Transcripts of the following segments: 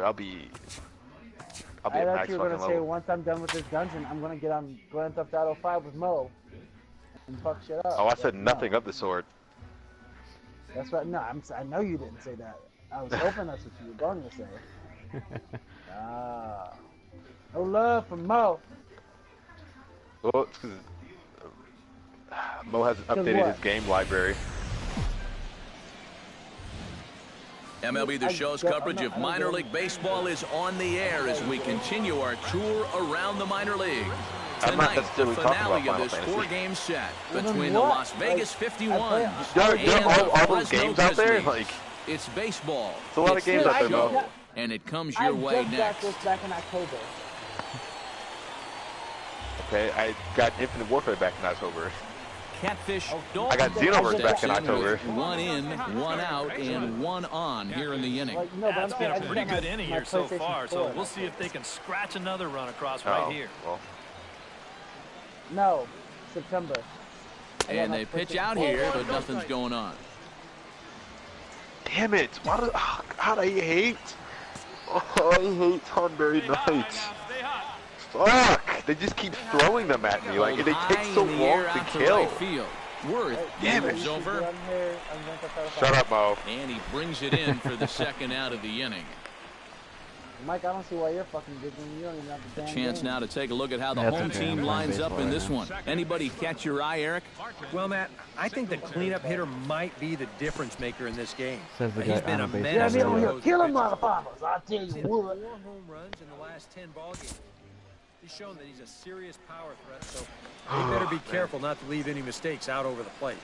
I'll be I at thought max you were fucking gonna say level. once I'm done with this dungeon, I'm gonna get on Grand Theft Auto 5 with Mo and fuck shit up. Oh, I said But nothing no. of the sort. That's right. No, I know you didn't say that. I was hoping that's what you were going to say. Ah, no love for Mo. Well, it's because Mo hasn't updated what? his game library. MLB The Show's coverage of minor league baseball is on the air as we continue our tour around the minor leagues. Tonight, the finale of this four-game set between the Las Vegas 51 and the all those games out there, like it's baseball. It's a lot of games out there, Mo. And it comes your way next. I just got this back in October. Okay, I got Infinite Warfare back in October. Catfish I got Xenoverse back in October. One in, one out, and one on here in the inning. Like, no, That's been a pretty good inning here so far, so we'll see if they can scratch another run across right here. Well. No, September. And they pitch out here, but nothing's going on. Damn it! Why do, oh, God, I hate. Oh, I hate Thornberry Nights. Fuck! They just keep throwing them at me, like, and they take so long to kill. Worth Damn it! Over. Shut up, Mo. And he brings it in for the second out of the inning. Mike, I don't see why you're fucking giggling. You don't even have the damn Chance game. now to take a look at how the home team lines up in this one. Anybody catch your eye, Eric? Well, Matt, I think the cleanup hitter might be the difference maker in this game. Says the He's guy been a on base. menace. Yeah, me over here killing motherfuckers. I'll tell you what. 4 home runs in the last 10 ball games. He's shown that he's a serious power threat, so they better be careful not to leave any mistakes out over the plate.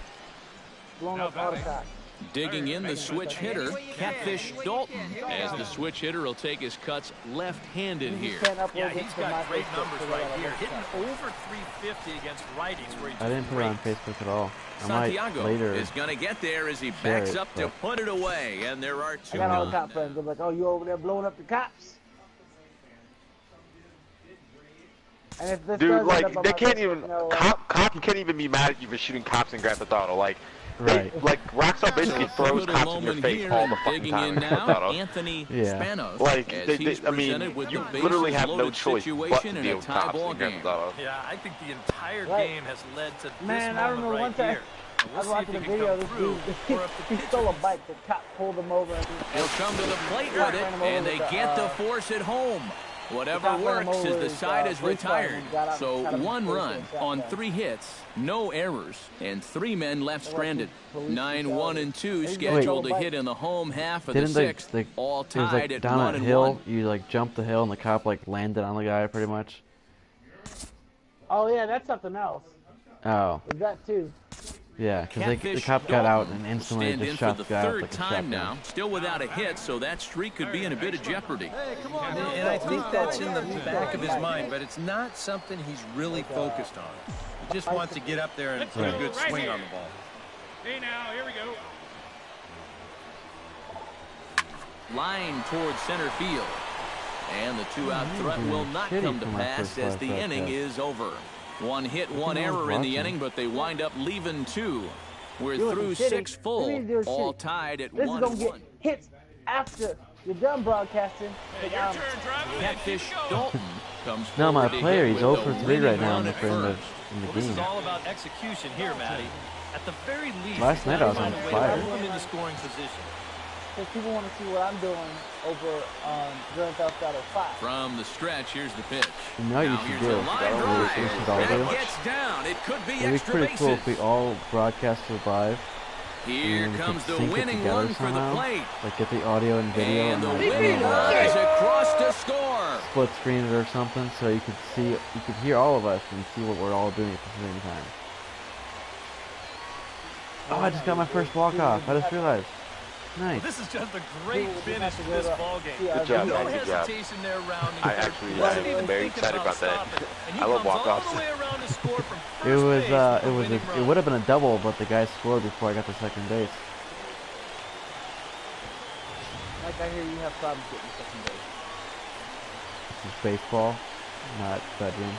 Blown up heart attack. Digging in the switch hitter, Catfish Dalton, as the switch hitter will take his cuts left-handed here. Yeah, he's got great numbers right here, hitting over 350 against righties. Where I didn't put it on Facebook at all. I Santiago might later is going to get there as he backs up to put it away, and there are two. I got all the cop friends. They're like, oh, you over there blowing up the cops? And if this Dude, like, they can't Facebook, even, you know, cops can't even be mad at you for shooting cops in Grand Theft Auto. Like, Right. like Rockstar basically throws cops in your face all the fucking Digging time in in Grand now, Theft Auto. Anthony Yeah. Spanos, Like, as he's I mean, presented with you the literally have no bases-loaded choice but situation to in deal a with tie cops ball in Grand game. Theft Auto. Yeah, I think the entire Right. game has led to this Man, I moment remember right one time here. I We'll was see if watching he a can video. come This through, dude, or if the he pitch stole a is- bike. The cop pulled him over. And He'll come to the plate with it, and they get to force it home. Whatever works as the side is retired. So 1 run on 3 hits, no errors, and 3 men left stranded. 9, 1, and 2 scheduled to hit in the home half of the 6th. All It was tied like at down 1 a and hill. 1. You like jumped the hill, and the cop like landed on the guy pretty much. oh yeah, that's something else. Oh, Is that too? yeah, because the Catfish cop got out Dalton and instantly stand in just for shot the the guy with third like a time shotgun. now, still without a hit, so that streak could be in a bit of jeopardy. And I think that's in the back of his mind, but it's not something he's really focused on. He just wants to get up there and put a good swing on the ball. Hey now, here we go. Line towards center field. And the 2-out threat will not come to pass as the inning is over. 1 hit, 1 error in the inning, but they wind up leaving 2. We're through 6 full, all tied at 1-1. This is gonna get hits after you're done broadcasting. Hey, your turn, driver. Catfish Dalton comes No, my forward to player, hit he's with 0 the for 3 right winning now run in the at first. This is game. all about execution here, Matty. At the very least, Last night I was on find a way fire. to move him into scoring position. Because people want to see what I'm doing over on Grand Theft Auto 5. From the stretch, here's the pitch. You know what you Now should here's do? a line drive. We should all That do. gets down. It could be It'd be extra pretty cool bases. if we all broadcasted live. Here and we comes could the sync it winning together one for the somehow. plate. Like get the audio and video And the then winning rise across to score. split screen it or something, so you could see, you could hear all of us and see what we're all doing at the same time. Oh, I just got my first walk off. I just realized. Nice. This is just a great finish to this ball game. Good job, No man. Good job. hesitation there, rounding. I actually Wasn't even am very thinking excited about that. stopping. And he I love comes all walk-offs. the way around to score from It first was, base for the winning it run. would have been a double, but the guy scored before I got to second base. Like I hear you have problems getting second base. This is baseball, not bedroom.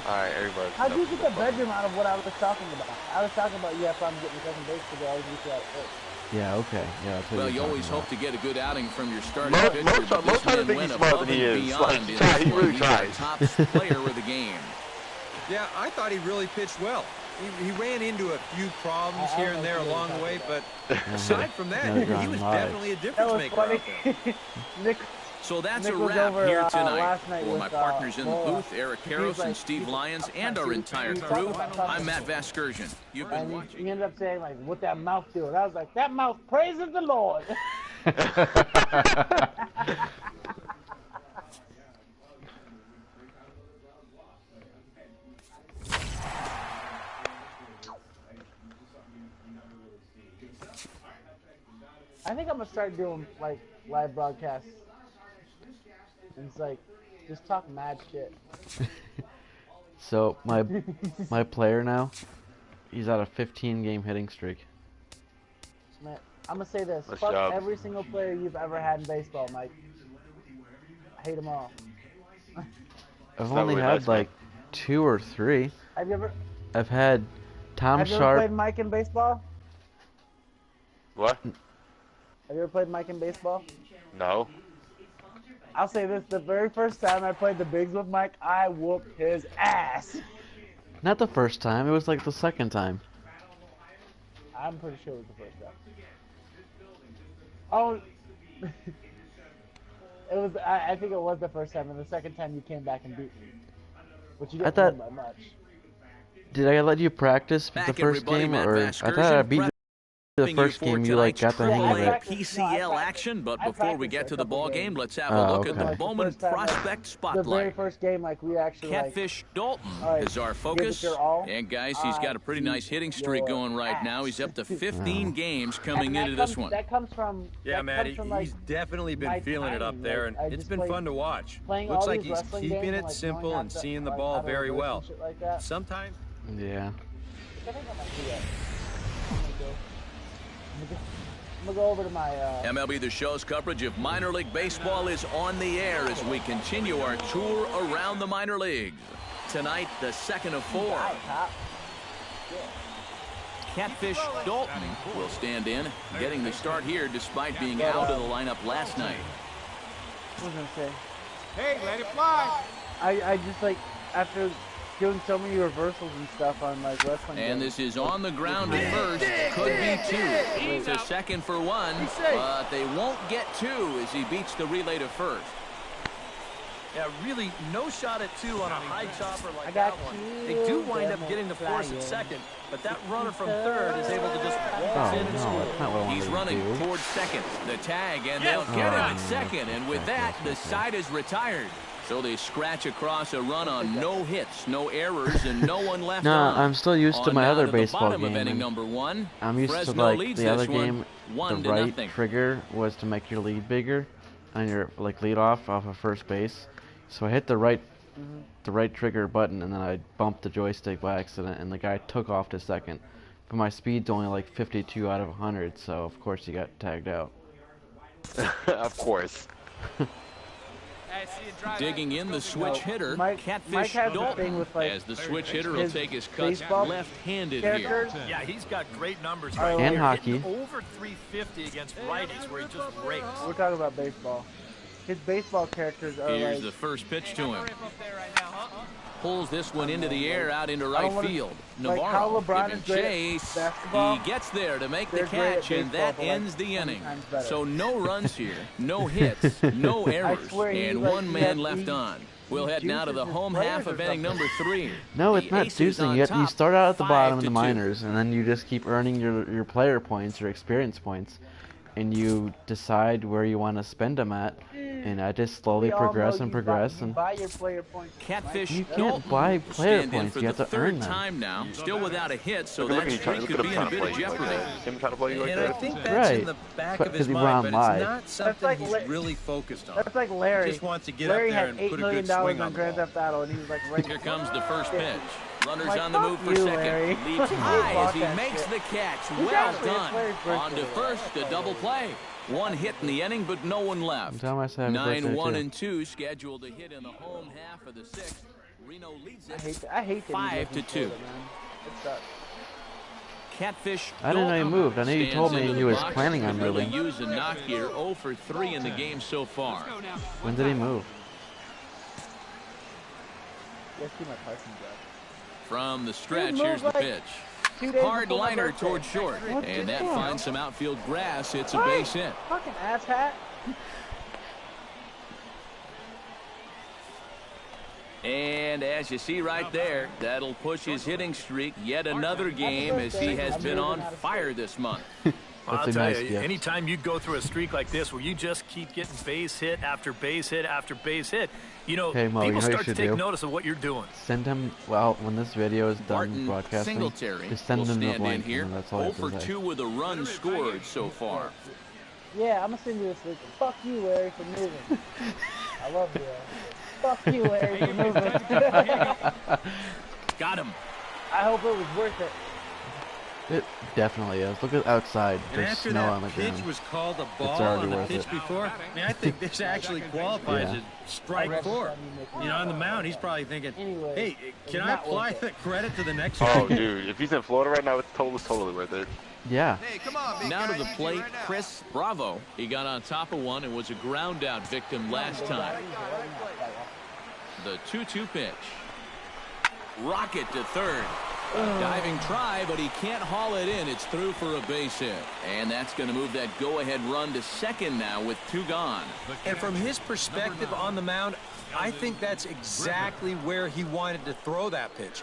Alright, everybody. How'd you get the bedroom out of what I was talking about? I was talking about you have problems getting second base because they always get you out of first. Yeah, okay. Yeah, that's what well, you always hope to get a good outing from your starting pitcher, but this man went above and beyond. Yeah, he really tries. Top player of the game. Yeah, I thought he really pitched well. He ran into a few problems here and there along the way, but aside from that, he was definitely a difference maker out there. So that's Nick a was wrap over, here tonight. last night For with, my partners in the Moa. booth, Eric Karros and Steve Lyons, and our entire crew, I'm Matt Vasgersian. You've been watching. He ended up saying, like, what that mouth do? And I was like, that mouth praises the Lord. I think I'm going to start doing, like, live broadcasts. And it's like, just talk mad shit. So my player now, he's on a 15-game hitting streak. Man, I'm gonna say this: Nice fuck job. every single player you've ever had in baseball, Mike. I hate them all. I've not only really had nice, man. like 2 or 3. Have you ever? I've had Tom Have you ever Sharp. played Mike in baseball? What? Have you ever played Mike in baseball? No. I'll say this: the very first time I played the bigs with Mike, I whooped his ass. Not the first time. It was like the second time. I'm pretty sure it was the first time. Oh, it was. I think it was the first time, and the second time you came back and beat me, which you I didn't thought- win by much. Did I let you practice Back, the first everybody, game, Matt or I Vasgersian, thought I beat you the you first for game? You like got tonight's the hang of Yeah, I it. practiced. PCL No, I action, but I before we practiced get a to the couple ball game, games. let's have a Oh, look at okay. the Like, the Bowman first time, like, Prospect The very Spotlight. first game, like we actually Catfish Dalton Alright, is our give it focus. your all. And guys, he's got a pretty nice hitting streak your going right now. He's up to 15 games coming into this one. That comes from. Yeah, that Matty, comes from, like, he's definitely been my feeling it up timing. there, Like, and I it's just been played- fun to watch. playing Looks all like these he's wrestling keeping games it and, like, simple knowing and how to, seeing the like, ball how to very reverse well. and shit like that. Sometimes Yeah. I think I might do that. I'm gonna go over to my. MLB The Show's coverage of minor league baseball is on the air as we continue our tour around the minor leagues. Tonight, the second of 4. Catfish Dalton will stand in, getting the start here despite being out of the lineup last night. What was I gonna say? Hey, let it fly. I just like after doing so many reversals and stuff on like wrestling. And games, this is on the ground at first. Could be 2. To second for 1, but they won't get 2 as he beats the relay to first. Yeah, really no shot at 2 on a high chopper I like got that one. They do wind up you, getting the force at flying. second, but that runner from third is able to just waltz Oh in and no, score. that's not what I He's wanted running to do. towards second. The tag, and they'll get him at second. And with that, the side is retired. So they scratch across a run on no hits, no errors, and no one left No, on. I'm still used to On my down other the baseball bottom of game, inning and number 1. I'm used Fresno to like leads the other this one game. 1 The to right nothing. trigger was to make your lead bigger, and your like lead off of first base. So I hit the right trigger button, and then I bumped the joystick by accident, and the guy took off to second. But my speed's only like 52 out of 100, so of course he got tagged out. Of course. Digging in the switch hitter, Mike Catfish has the Dalton, thing with, like, as the switch hitter will his take his cuts baseball left-handed characters. here. Yeah, he's got great numbers Oh, right And there. hockey. Hitting over 350 against righties where he just rakes. We're talking about baseball. His baseball characters are Here's like. the first pitch to him. Pulls this one into the air, out into I right don't wanna- field. like how Navarro LeBron giving is great at chase. basketball, He gets there to make the they're great at catch, and baseball, that but, like, ends the 20 inning. times better. So no runs here, no hits, no errors, swear he, and like, one he man had- left he- on. We'll he head now to the juices his home players half or of inning something. number 3. No, The it's not Aces juicing. on You top, start out at the bottom of the 5-2. minors, and then you just keep earning your player points, your experience points, and you decide where you want to spend them at. And I just slowly We all know progress and you progress, buy, you and buy your player points. Catfish You can't Dalton buy will player stand in points, for you the have to third earn them. time now, still without a hit, so Look at that him streak could be in a bit of jeopardy. Him trying to play you like And I that. think that's Right. in the back But of his 'cause he mind, ran but live. it's not something like he's La- really focused on. That's like Larry. He just wants to get Larry up there had and $8 put a million good swing on on the Grand ball. Theft Auto, and he was like, right Here comes the first pitch. Runners Like, on the move fuck for you, second. Larry. Leaps He high as he bought that makes shit. the catch. He's Well actually done. Larry's On to birthday. first, a double play. One hit in the inning, but no one left. Tell him I said happy birthday, 9-1 too. and 2 scheduled to hit in the home half of the 6th. Reno leads it. I hate that he 5-2. lives in Florida, man. It sucks. Catfish I didn't know he moved. I know you told me he was planning on really moving. use a knock here. 0 for 3 in the game so far. When did he move? From the stretch, here's the pitch. Hard liner towards short, and that finds some outfield grass. It's a base hit. Fucking asshat. And as you see right there, that'll push his hitting streak yet another game as he has been on fire this month. I'll tell you, anytime you go through a streak like this where you just keep getting base hit after base hit after base hit, you know, Mo, people start to take notice of what you're doing. Send him, well, when this video is done broadcasting, Singletary just send him the blank here. and that's all 0 for 2 with a run scored so far. Yeah, I'm going to send you this link. Fuck you, Larry, for moving. I love you. Fuck you, Larry, for moving. Got him. I hope it was worth it. It definitely is. Look at outside. And There's after snow that on the ground. pitch was called a ball already on the worth pitch it. before, I mean, I think this actually qualifies as strike 4. You know, on the mound, he's probably thinking, hey, can I apply the credit to the next one? Oh, dude, if he's in Florida right now, it's totally worth it. Yeah. Hey, come on, big Now guy. to the plate, Chris Bravo. He got on top of one and was a ground out victim last time. The 2-2 pitch. Rocket to third. A diving try, but he can't haul it in. It's through for a base hit. And that's going to move that go-ahead run to second now with 2 gone. And from his perspective on the mound, I think that's exactly where he wanted to throw that pitch.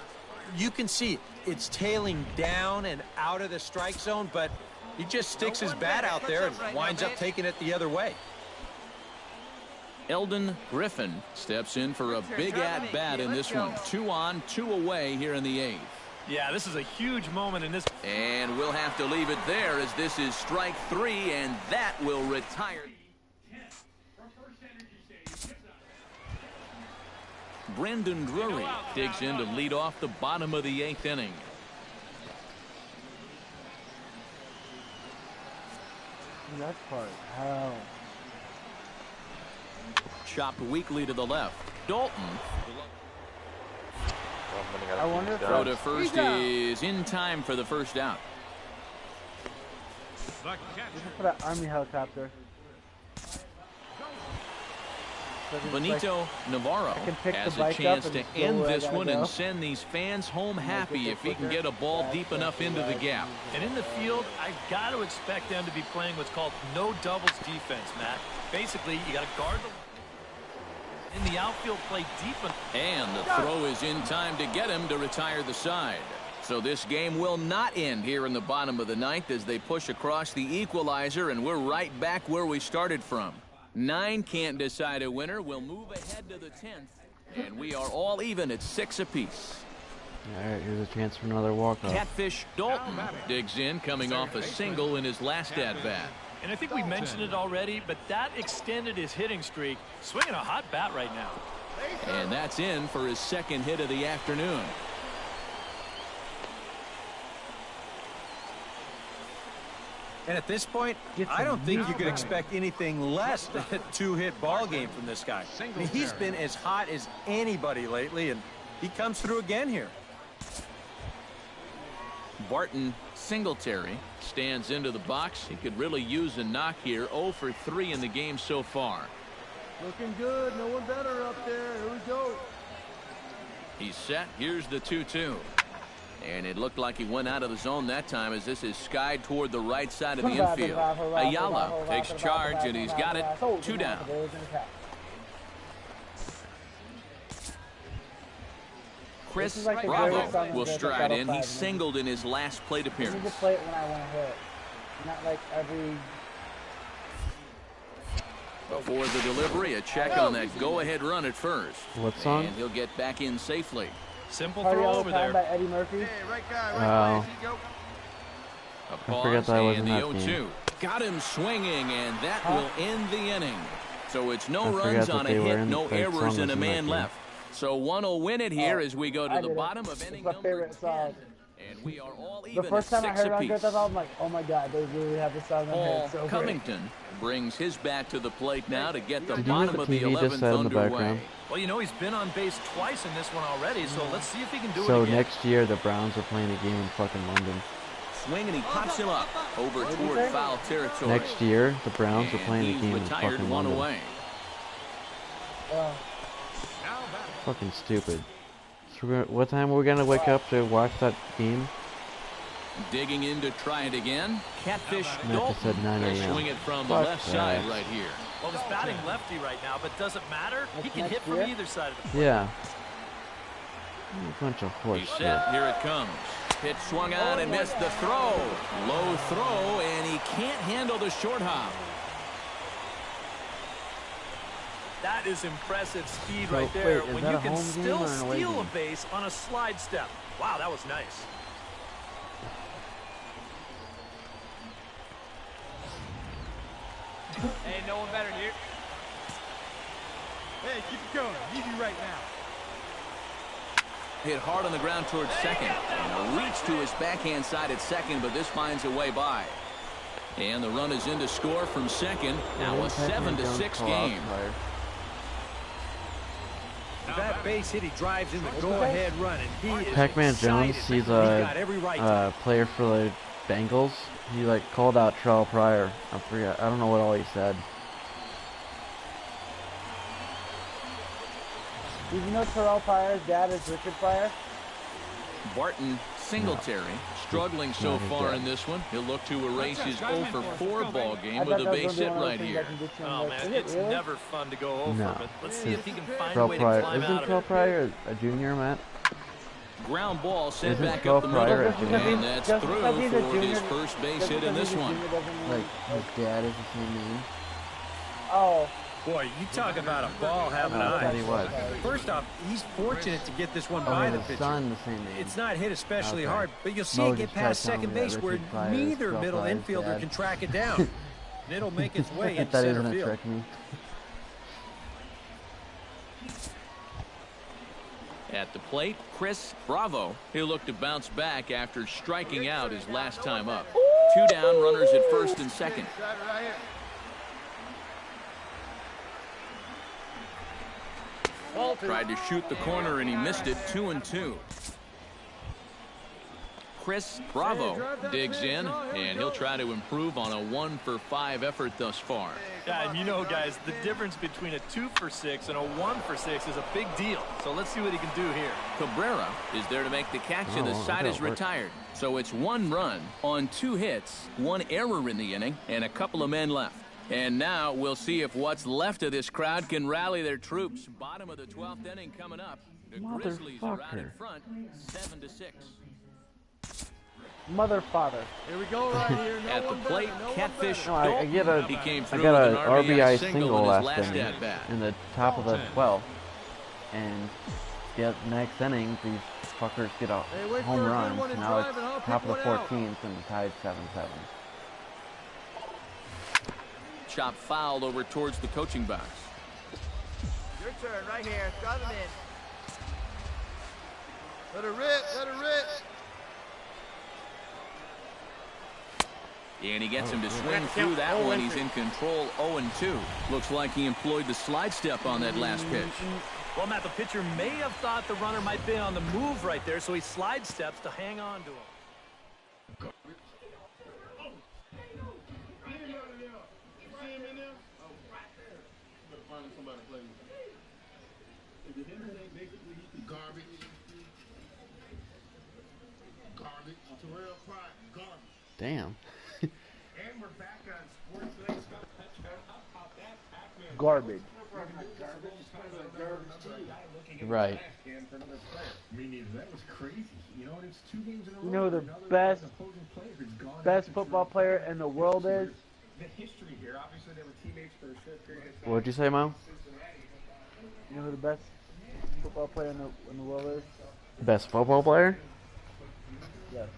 You can see it's tailing down and out of the strike zone, but he just sticks his bat out there and winds up taking it the other way. Eldon Griffin steps in for a big at-bat in this one. 2 on, 2 away here in the 8th. Yeah, this is a huge moment in this. And we'll have to leave it there as this is strike 3, and that will retire. Brendan Drury digs in to lead off the bottom of the 8th inning. That part. How? Chopped weakly to the left. Dalton. I wonder if Throw to first is in time for the first out. Looking for that Army helicopter. Benito Navarro has a chance to end this one and send these fans home happy if he can get a ball deep enough into the gap. And in the field, I've got to expect them to be playing what's called no doubles defense, Matt. Basically, you got to guard the in the outfield, play deep. And the throw is in time to get him to retire the side. So this game will not end here in the bottom of the 9th as they push across the equalizer, and we're right back where we started from. 9 can't decide a winner. We'll move ahead to the 10th, and we are all even at 6 apiece. All right, here's a chance for another walk-off. Catfish Dalton digs in, coming off a single in his last at-bat. And I think we mentioned it already, but that extended his hitting streak. Swinging a hot bat right now. And that's in for his 2nd hit of the afternoon. And at this point, I don't think you could expect anything less than a 2-hit ball game from this guy. I mean, he's been as hot as anybody lately, and he comes through again here. Barton Singletary stands into the box. He could really use a knock here. 0 for 3 in the game so far. Looking good. No one better up there. Here we go. He's set. Here's the 2-2. And it looked like he went out of the zone that time as this is skied toward the right side of the infield. Ayala takes charge, and he's got it. 2 down. Chris Bravo will stride in. He singled in his last plate appearance. I need to play it when I want to hit. Not like every... Before the delivery, a check on that go-ahead run at first. What song? And he'll get back in safely. Simple throw over there. By Eddie Murphy. Hey, right guy, right place. Here you go. A pause and the 0-2. Got him swinging, and that will end the inning. So it's no runs on a hit, no errors, and a man left. So one will win it here as we go to the bottom of inning number 10. And we are all even the first time I heard it on I'm like, oh my God, they really have this song in Paul so Covington brings his bat to the plate now to get the bottom of the 11th underway. Well, you know, he's been on base twice in this one already, so let's see if he can do it So again. next year, the Browns are playing a game in fucking London. swing, and he pops him up over toward foul territory. Next year, the Browns are playing a game in fucking London. Away. Fucking stupid. So what time are we gonna wake up to watch that game? Digging in to try it again. Catfish Dalton. Said 9 a.m. Swing it from the left side right here. Well, he's batting lefty right now, but doesn't matter. He can hit from either side of the plate. Yeah. A bunch of horse He's shit. set. Here it comes. Pitch swung on and missed the throw. Low throw, and he can't handle the short hop. That is impressive speed right there when you can still steal a base on a slide step. Wow, that was nice. Hey, no one better than you. Hey, keep it going. Easy right now. Hit hard on the ground towards second. And a reach to his backhand side at second, but this finds a way by. And the run is in to score from second. Now a 7-6 game. That base hit, he drives in the go-ahead run, and he is Pac-Man Jones, he's a player for the Bengals. He like called out Terrell Pryor. I forget. I don't know what all he said. Did you know Terrell Pryor's dad is Richard Pryor? Barton Singletary struggling so far in this one. He'll look to erase his 0 for 4 ball game with a base hit right here. Oh man, it's never fun to go over, but let's see if he can find a way to Pryor. climb out Isn't of Terrell it. Pryor a junior, Matt? Ground ball sent Isn't back up the middle, Pryor and that's through for his first base hit in this one. Like his dad is the same name. Oh. Boy, you talk about a ball having eyes. First off, he's fortunate to get this one by the pitcher. Son, the same name. It's not hit especially hard, but you'll see it get past second base where neither middle infielder can track it down. And it'll make its way into center That isn't a field. trick me. At the plate, Chris Bravo. He'll look to bounce back after striking out his last time up. 2 down, runners at first and second. Tried to shoot the corner and he missed it. 2-2. Chris Bravo digs in, and he'll try to improve on a 1 for 5 effort thus far. Yeah, and you know, guys, the difference between a 2 for 6 and a 1 for 6 is a big deal. So let's see what he can do here. Cabrera is there to make the catch, and the side is retired. So it's 1 run on 2 hits, 1 error in the inning, and a couple of men left. And now we'll see if what's left of this crowd can rally their troops. Bottom of the 12th inning coming up. The Grizzlies are out in front, 7-6. Mother, father. Here we go right here. No At the plate, Catfish I Dalton. got He came I through got with an an RBI single single in his last last inning at-bat. in the top of the 12th, and next inning these fuckers get a home run. So now it's top of the 14th and tied 7-7. Chop fouled over towards the coaching box. Your turn right here. Drive him in. Let her rip. Let her rip. And he gets him to swing through that one. He's in control, 0-2. Looks like he employed the slide step on that last pitch. Well, Matt, the pitcher may have thought the runner might be on the move right there, so he slide steps to hang on to him. Damn. Garbage. Right. You know who the best football player in the world is? What'd you say, Mom? You know who the best football player in the world is? Best football player? Yes.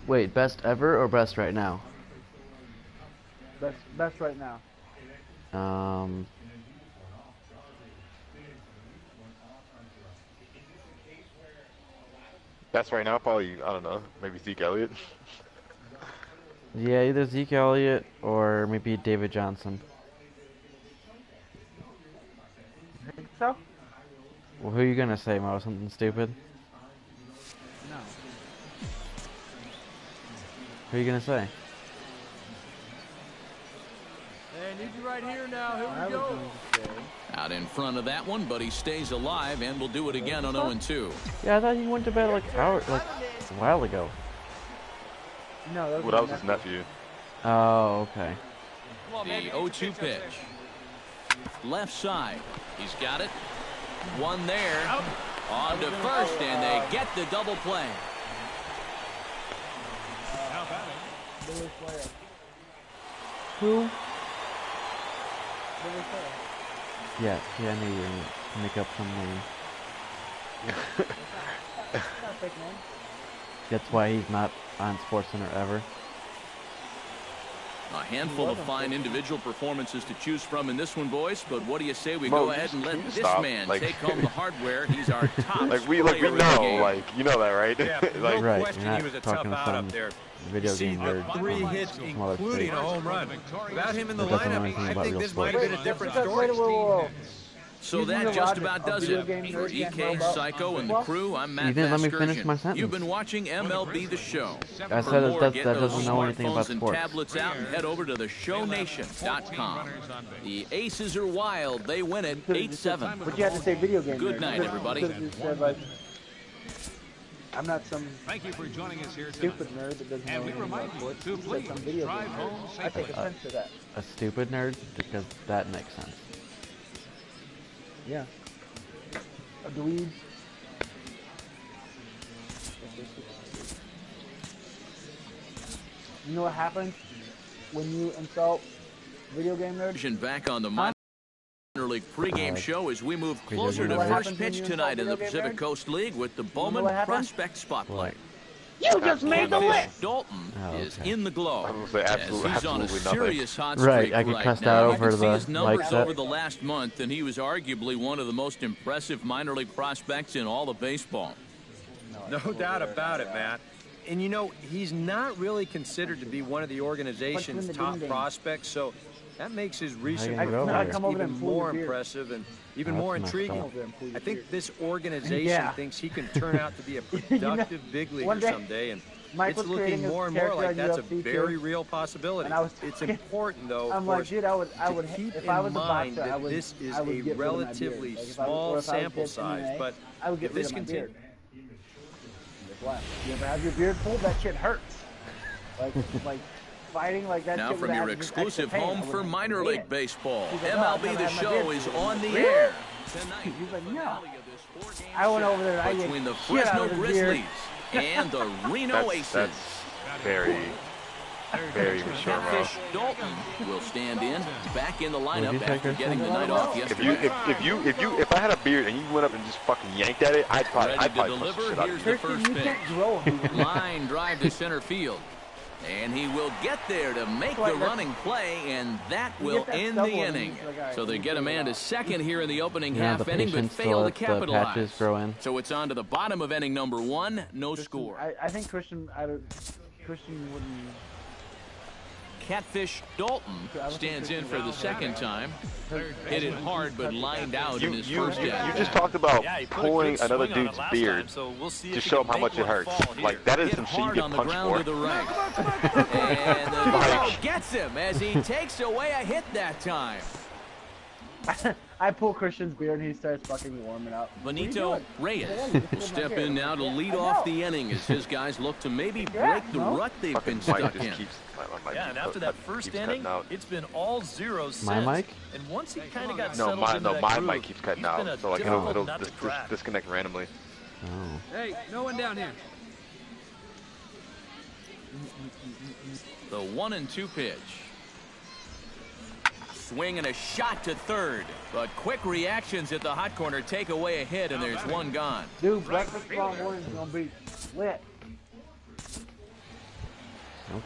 Wait, best ever or best right now? Best right now. That's right now, probably, I don't know, maybe Zeke Elliott. Yeah, either Zeke Elliott or maybe David Johnson. Think so? Well, who are you gonna say, Mo? Something stupid? No. Who are you gonna say? Hey, I need you right here now. Here we go. Out in front of that one, but he stays alive and will do it again on 0-2. Yeah, I thought you went to bed like a while ago. No, Well, that was his nephew. Oh, okay. The 0-2 pitch. Left side. He's got it. One there. On to first, and they get the double play. Who? Yeah, I knew you were gonna make up some name. That's why he's not on SportsCenter ever. A handful of fine individual performances to choose from in this one, boys. But what do you say we go ahead and let this man take home the hardware? He's our top we know, like, you know that, right? Yeah, like, no question he was a tough out up there. Video game nerd. 3 hits, including a home run. Without him in the lineup, I think this might have been a different story. So that just about does it. For EK, Psycho, and the crew, I'm Matt. You didn't let me finish my sentence. You've been watching MLB The Show. I said that doesn't know anything about sports. And tablets out and head over to theshownation.com. The Aces are wild. They win it 8-7. But you have to say video game. Good night, everybody. I'm not some Thank you for joining us here stupid nerd that doesn't know anything about sports. to please Some video game drive nerd. home I take offense to that. A stupid nerd? Because that makes sense. Yeah. A dweeb. You know what happens when you insult video game nerds? Back on the minor league pregame show as we move closer to first pitch tonight in the Pacific Coast League with the Bowman Prospect Spotlight. You just made the list! Dalton is in the glow. I would say absolutely, he's on a serious hot streak right, I get cussed out over the his numbers like over the last month, and he was arguably one of the most impressive minor league prospects in all of baseball. No doubt about it, Matt. And you know, he's not really considered to be one of the organization's top prospects, so that makes his recent performance even more impressive and even more intriguing. I think this organization thinks he can turn out to be a productive big leaguer someday, and it's looking more and more like that's a very real possibility. It's important, though, of course, to keep in mind that this is a relatively small sample size, but if this continues... You ever have your beard pulled? That shit hurts. Like fighting like that. Now from your exclusive home for minor league baseball, MLB The Show is on the air tonight. He's like, no. I went over there. And between the Fresno Grizzlies and the Reno Aces. That's very mature. Catfish Dalton will stand in, back in the lineup after getting the night off yesterday. If I had a beard and you went up and just fucking yanked at it, I'd probably deliver. Here's the first pitch. Line drive to center field. And he will get there to make the running play, and that will end the inning. So they get a man to second here in the opening half inning, but fail to capitalize. So it's on to the bottom of inning number 1, no score. I think Christian wouldn't. Catfish Dalton stands in for the second time. Hit it hard, but lined out in his first at. You just talked about pulling another dude's beard to show him how much it hurts. Like, that is some shit you get punched for. And the ball gets him as he takes away a hit that time. I pull Christian's beard and he starts fucking warming up. Benito Reyes will step in now to lead off the inning as his guys look to maybe break the rut they've been stuck in. Yeah, and after that first inning, it's been all zeros since. My mic? And once he kind of got settled into that my groove, mic keeps cutting out, so like it'll disconnect randomly. Oh. Hey, no one down here. The 1-2 pitch. Swing and a shot to third, but quick reactions at the hot corner take away a hit, and there's one gone. Dude, breakfast tomorrow morning is gonna be lit.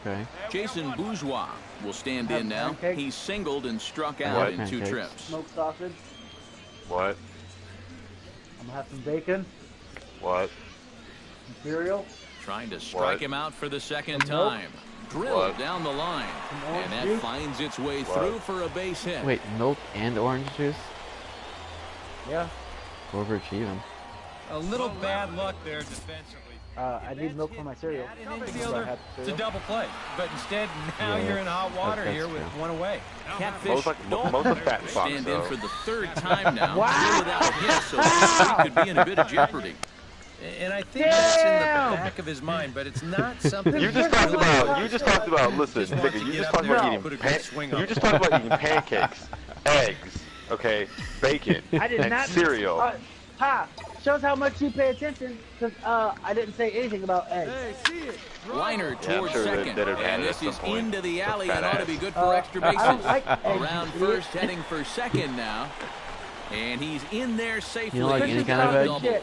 Okay. Jason Bourgeois will stand in now. He's singled and struck out in 2 trips. Smoked sausage. What? I'm gonna have some bacon. What? Some cereal. Trying to strike him out for the second time. Drilled down the line, and that finds its way through for a base hit. Wait, milk and orange juice? Yeah. Overachieving. A little bad luck there defensively. I need milk for my cereal. It's a double play, but instead now you're in hot water here with one away. Catfish Dalton most of fat fucks, stand though. in for the third time now. Still without a hit, so he could be in a bit of jeopardy. And I think that's in the back of his mind, but it's not something. You just talked about. Listen, nigga. You just talked about eating pancakes, eggs, okay, bacon, I did and not, cereal. Shows how much you pay attention, because I didn't say anything about eggs. Hey, see it. Liner Yeah, I'm towards sure second, that it and had this at is some point. into the alley Fat and ought to ass. be good for extra bases. I don't like eggs, Around you idiot. first, heading for second now, and he's in there safely. You don't like any kind of egg? Double.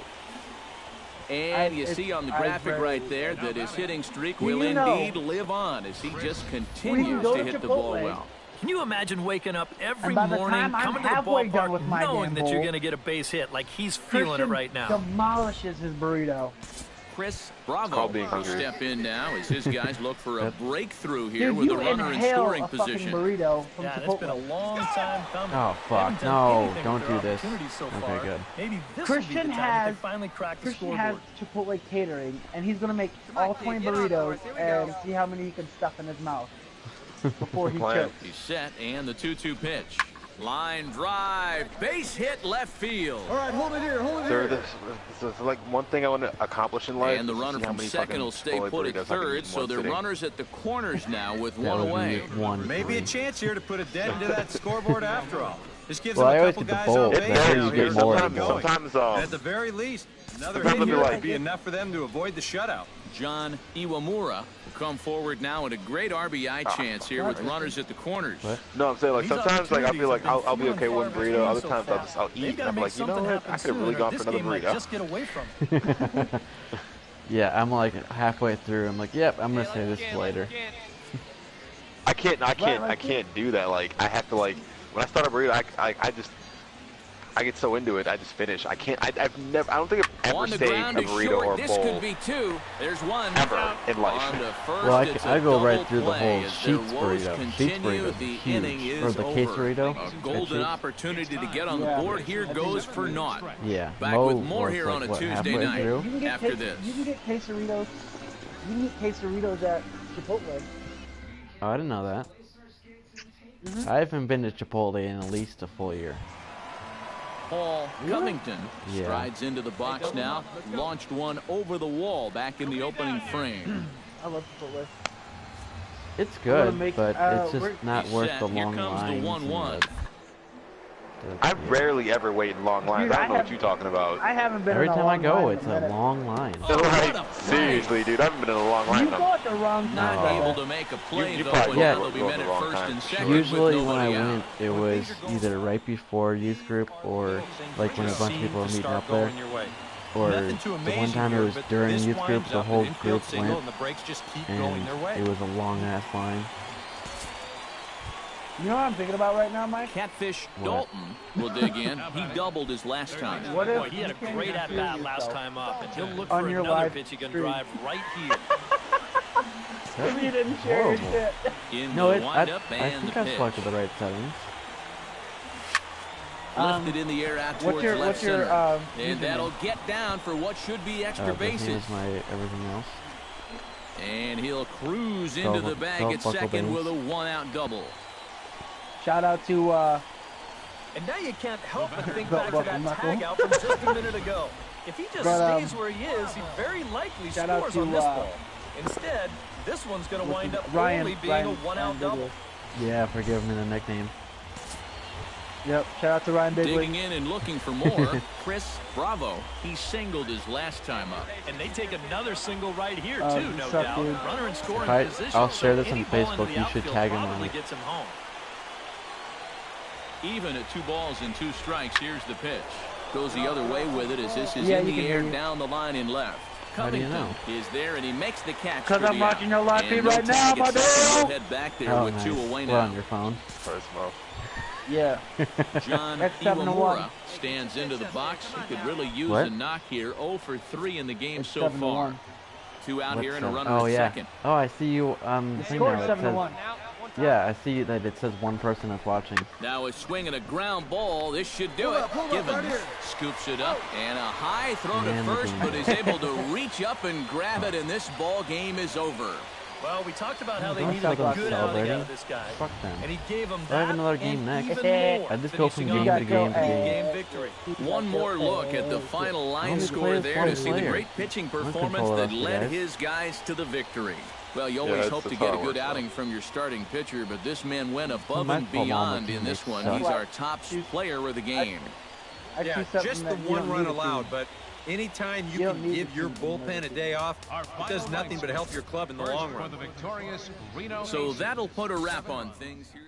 And you see on the graphic right there that his hitting streak will indeed live on as he just continues to hit the ball well. Can you imagine waking up every And by the morning, time I'm coming to the halfway done with ballpark, my knowing damn that you're bowl, going to get a base hit like he's feeling Christian it right now? demolishes his burrito. Chris called Bravo being will hungry. step in now as his guys look for a breakthrough here Dude, with a you runner in inhale scoring a fucking position. burrito from Yeah, it's been a Chipotle. long time coming. Oh, They haven't fuck. done No, anything don't with do their this. opportunities so Okay, far. good. Maybe this Christian will be the time has- that they finally crack the Christian has scoreboard. Chipotle catering, and he's gonna make all 20 kid, get on burritos board. Here we and go. see how many he can stuff in his mouth before he Plan. chokes. He's set, and the 2-2 pitch. Line drive, base hit left field. All right, hold it here, hold it Sir, here. this is like one thing I want to accomplish in life. And the is runner see how from many second fucking will stay Chipotle put at burritos I can eat third, in so one they're sitting. runners at the corners now with That one would be away. 1-3. Maybe a chance here to put a dent into that scoreboard after all. This gives Well, I them a always couple get the guys bowl. on It base That's how does. you now get here. more Sometimes of them. going. Sometimes, And at the very least, another Sometimes hit I'll be here like- would be enough for them to avoid the shutout. John Iwamura will come forward now in a great RBI chance here with runners at the corners. What? No, I'm saying like These sometimes like I'll be like opportunities I'll be have okay been with one few and burrito. far Other between times so I'll far. eat. They've gotta I'm make like, you know something what? happen I could have really soon, or gone this for another game might burrito. just get away from. Yeah, I'm like halfway through. I'm like, yep, I'm gonna say this later. I can't do that. Like I have to like when I start a burrito, I get so into it, I just finish. I can't. I don't think I've ever On the saved ground a is burrito short. or a This bowl could be two. There's one. ever in life. On to first, Well, it's I a go right double through the play whole as Sheets their woes burrito. Sheets continue. burrito, The huge. inning is Or the case over. burrito. A golden Sheets. opportunity to get on the Yeah. board here goes for naught. Yeah. Back Mo with more was here like, on a what, Tuesday halfway night. through? You can get After this. You can get quesadillas. You can get quesadillas at Chipotle. Oh, I didn't know that. I haven't been to Chipotle in at least a full year. Paul Covington Yeah. strides into the box now. Launched one over the wall back in the opening frame. I love Chipotle. It's gonna good, make- but it's we're- just not He's worth set. the Here long comes the lines. 1-1. I rarely ever wait in long lines. Dude, I don't I know what have- you're talking about. I haven't been Every in a time I long go, line in it's a minute. long line. Oh, what Like, a play. seriously, dude, I haven't been in a long line. You go at the wrong Not time. able to make a play, You though, probably but Yeah. now they'll be go at men the at wrong first time. and second Usually with when I nobody out. went, it was either right before youth group or like when a bunch of people were meeting up there. Or Nothing too the one amazing time it here, was but during this youth group, winds the up whole an infield group single went, and the brakes just keep and going their way. it was a long ass line. You know what I'm thinking about right now, Mike? Catfish What? Dalton will dig in. He doubled his last time. What if Boy, he had a you great can't hear at-bat last yourself time up, and he'll look on for your another live pitch he can stream? drive right here. If you didn't share your Horrible. shit. In No, the I windup think and the I pitch. selected the right settings. Lifted in the air out towards left what's your, center. username? And that'll get down for what should be extra This bases. is my everything else. And he'll cruise into the bag at second with a one-out double. Shout out to And now you can't help but think back to that tag out from just a minute ago. If he just But, stays where he is, he very likely shout out scores to, on this ball. Instead, this one's going to wind up only being a one-out double. Yeah, forgive me the nickname. Yep, shout out to Ryan Bigley. Digging in and looking for more, Chris Bravo. He singled his last time up. And they take another single right here, Oh, too, no suck, doubt. dude. Runner in scoring I'll position, share so this on any ball into Facebook. the You should outfield tag him on probably it. gets him home. Even at 2 balls and 2 strikes, here's the pitch. Goes the other way with it as this is Yeah, in you the can air hear you. down the line in left. How do you Covington know? is there and he makes the catch. Because for I'm the watching out. your live And feed no right now, tag my at second. dude. We'll head back there Oh, with nice. 2 away We're on now. your phone. First month. Yeah. John That's 7-1. Iwamura stands into the box. He could really use What? a knock here. 0 for 3 in the game It's so far. 7-1. 2 out here and a runner Oh at yeah. second. Oh, I see you on the The thing score now. is It says 7-1. Yeah, I see that it says one person that's watching. Now a swing and a ground ball. This should do it. Givens scoops it up and a high throw to first, but is able to reach up and grab it, and this ball game is over. Well, we talked about how they needed a good outing out of this guy. Fuck them. And he gave them that. I have another game next. More, I just go from finishing game on to game to a game. game victory. One more look at the final line Only score plays there one to see the player. great pitching performance control that us, led guys. his guys to the victory. Well, you always hope to get a good outing from your starting pitcher, but this man went above and beyond in this one. He's our top player of the game. Yeah, just the one run allowed, but anytime you can give your bullpen a day off, it does nothing but help your club in the long run. So that'll put a wrap on things here.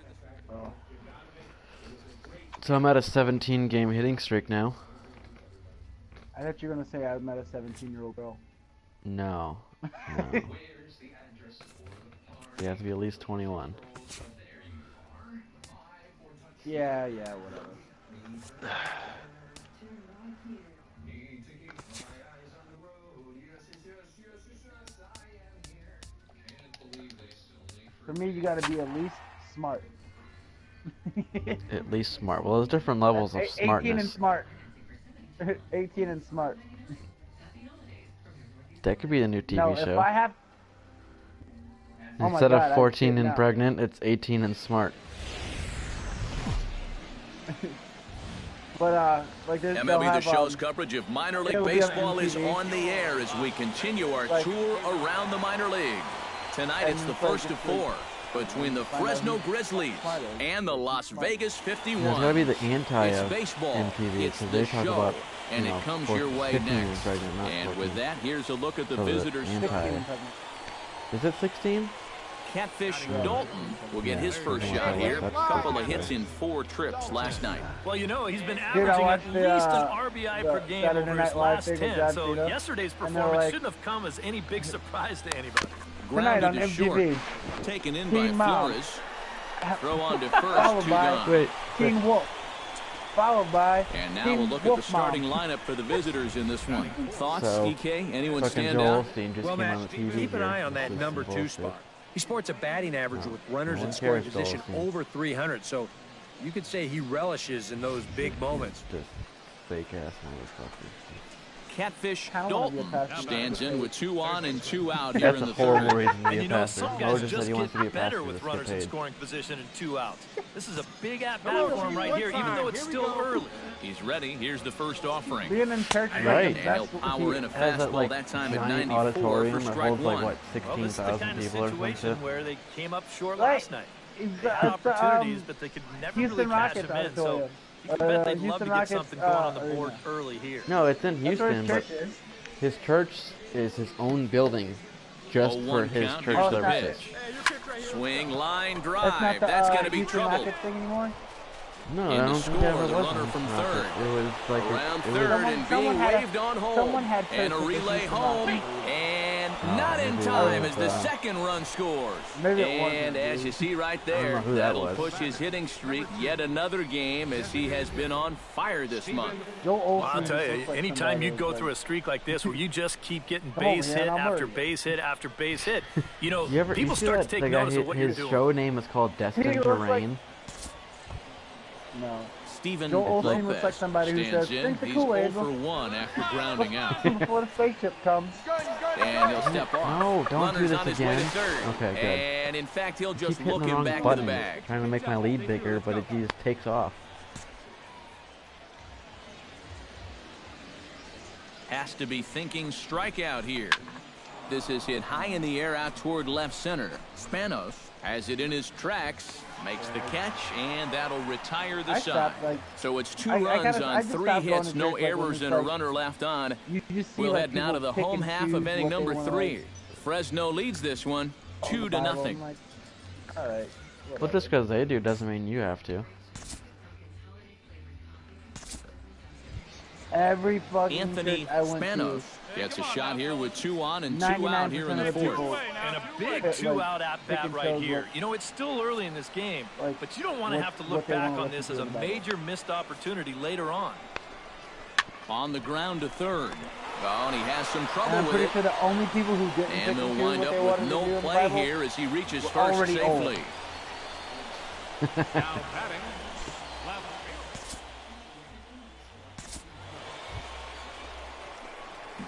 So I'm at a 17-game hitting streak now. I thought you were gonna say I met a 17-year-old girl. No. No. You have to be at least 21. Yeah, whatever. For me, you gotta be at least smart. At least smart. Well, there's different levels of 18 smartness. and smart. 18 and smart. That could be the new TV No, show. if I have... Oh my Instead God, of 14 and no. pregnant, it's 18 and smart. But like this, MLB The Show's coverage of minor league it'll be on baseball is MTV. on the air as we continue our Like- tour around the minor leagues. Tonight it's And the it's like first of this week. 4 between the Fresno Grizzlies and the Las Vegas There's 51. gotta be the anti It's of baseball. MTV It's because the they talk show. about, And you know, it comes 14, your way 15 and next. pregnant, not And 14. with that, here's a look at the So the visitors. anti. Is it 16? Catfish Dalton will get his first shot here. A couple of hits in 4 trips last night. Well, you know, he's been Dude, I averaging watched at the, least an RBI per the game Saturday over Night his Live last thing with 10, John so Cena. yesterday's And they're performance like- shouldn't have come as any big surprise to anybody. Tonight on Grounded to short. MTV. Taken in Teen by Mom. Flores. Throw on to Followed first, 2 by gone. Wait. King Wolf. Followed by And now King we'll look at the Wolf starting Mom. lineup for the visitors in this one. Thoughts, So, EK? Anyone Fucking stand Joel out? Osteen just Well, came Matt, on the TV keep an here. eye on that This is number some 2 bullshit. spot. He sports a batting average with runners No in one scoring cares, position Joel Osteen. over 300, so you could say he relishes in those big moments. Just fake ass motherfucker. Catfish How long Dalton have you passed stands in with 2 on and 2 out here That's in a the horrible third. reason to be And a you know, pastor. some Mo guys just said just he wants to be a get better pastor. with Just get runners in paid. scoring position and 2 outs. This is a big at-bat for him right here, even though it's still early. He's ready. Here's the first offering. Being in church is Right. like the And he'll best. power in a Has that fastball like that time at giant 94 auditorium for that strike holds like 1. what Well, this is the 16,000 kind of people or some situation shit. where they came up short Right. last night. It's They had the, opportunities, but they could never Houston really cash Rockets them in. So auditorium. you can bet they'd love Houston to get Rockets, something going on the board arena. early here. No, it's in That's where Houston, his but church is. his church is his own building, just for 0-1 his count. church Here's the services. pitch. Swing, line, That's drive. not the That's going to be Houston trouble. Rockets thing anymore. No, In I to don't think score, ever the was runner a from Houston Rockets. third. It was like Around it was, third and being someone had a- waved on home. someone had And a faith with the relay Houston home. Rockets. And Oh, not in maybe it time was, as the second run scores. Maybe it And wasn't, as dude. you see right I don't there, know who that that'll was. push his hitting streak yet another game as he has been on fire this month. Joel Osteen Well, I'll tell you, looks like anytime somebody you who's go like- through a streak like this where you just keep getting Come over base here hit and I'll after murder you. base hit after base hit, you know, You ever people you see start that to take the guy, notice of what you're his doing. show name is called Destined He to looks like- Rain. No. Steven Joel Osteen Lopez looks like somebody who stands says, in. "Drink the He's Kool-Aid 0 for 1 after grounding out. Before the spaceship comes. And he'll step off. No, don't do Runner's this on his way to again. third. Okay, good. And in fact, he'll I just keep hitting look the him wrong back to button, the bag. trying to make my lead bigger, but it just takes off. Has to be thinking strikeout here. This is hit high in the air out toward left center. Spanos has it in his tracks, makes the catch, and that'll retire the I side. stopped, like, So it's 2 I runs kinda- I on just 3 stopped going hits, to no church, like, when errors, it's and a like- runner left on. You just see We'll like head now to the people home pick and half of choose inning what they number wanna, 3. like, Fresno leads this one, on 2 the to Bible. nothing. I'm like, all right. Well, just because they do doesn't mean you have to. Every fucking Anthony church I went Spanos to, gets a shot here with 2 on and 2 out here in 99% the of the fourth. people, And a big Like, 2-out at-bat picking right shows here. what- You know, it's still early in this game, Like, but you don't want to what- have to what look they back wanna on this listen as a to in the Bible. major missed opportunity later on. On the ground to third. Oh, and he has some and trouble I'm with pretty it. sure the only people who didn't pick And and they'll choose wind what up they with wanted to no do in the play Bible here as he reaches were first already safely. old.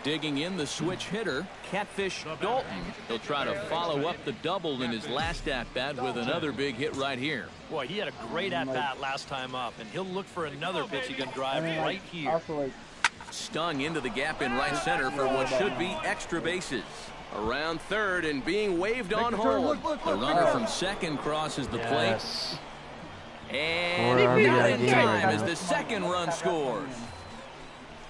Digging in the switch hitter, Catfish Dalton. He'll try to follow up the double in his last at-bat with another big hit right here. Boy, he had a great at-bat last time up, and he'll look for another pitch he can drive right here. Stung into the gap in right center for what should be extra bases. Around third and being waved on home. The runner from second crosses the plate. And not in time as the second run scores.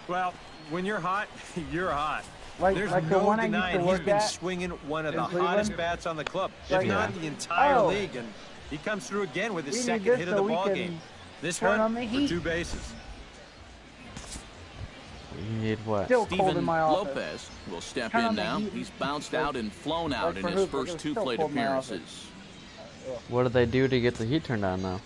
Well, when you're hot, you're hot. There's like no the one denying he's been swinging one of the hottest bats on the club, if not the entire league. And he comes through again with his second hit of the ball game. This one for 2 bases. You need what? Steven Lopez will step in now. He's bounced out and flown out in his first 2 plate appearances. What did they do to get the heat turned on now?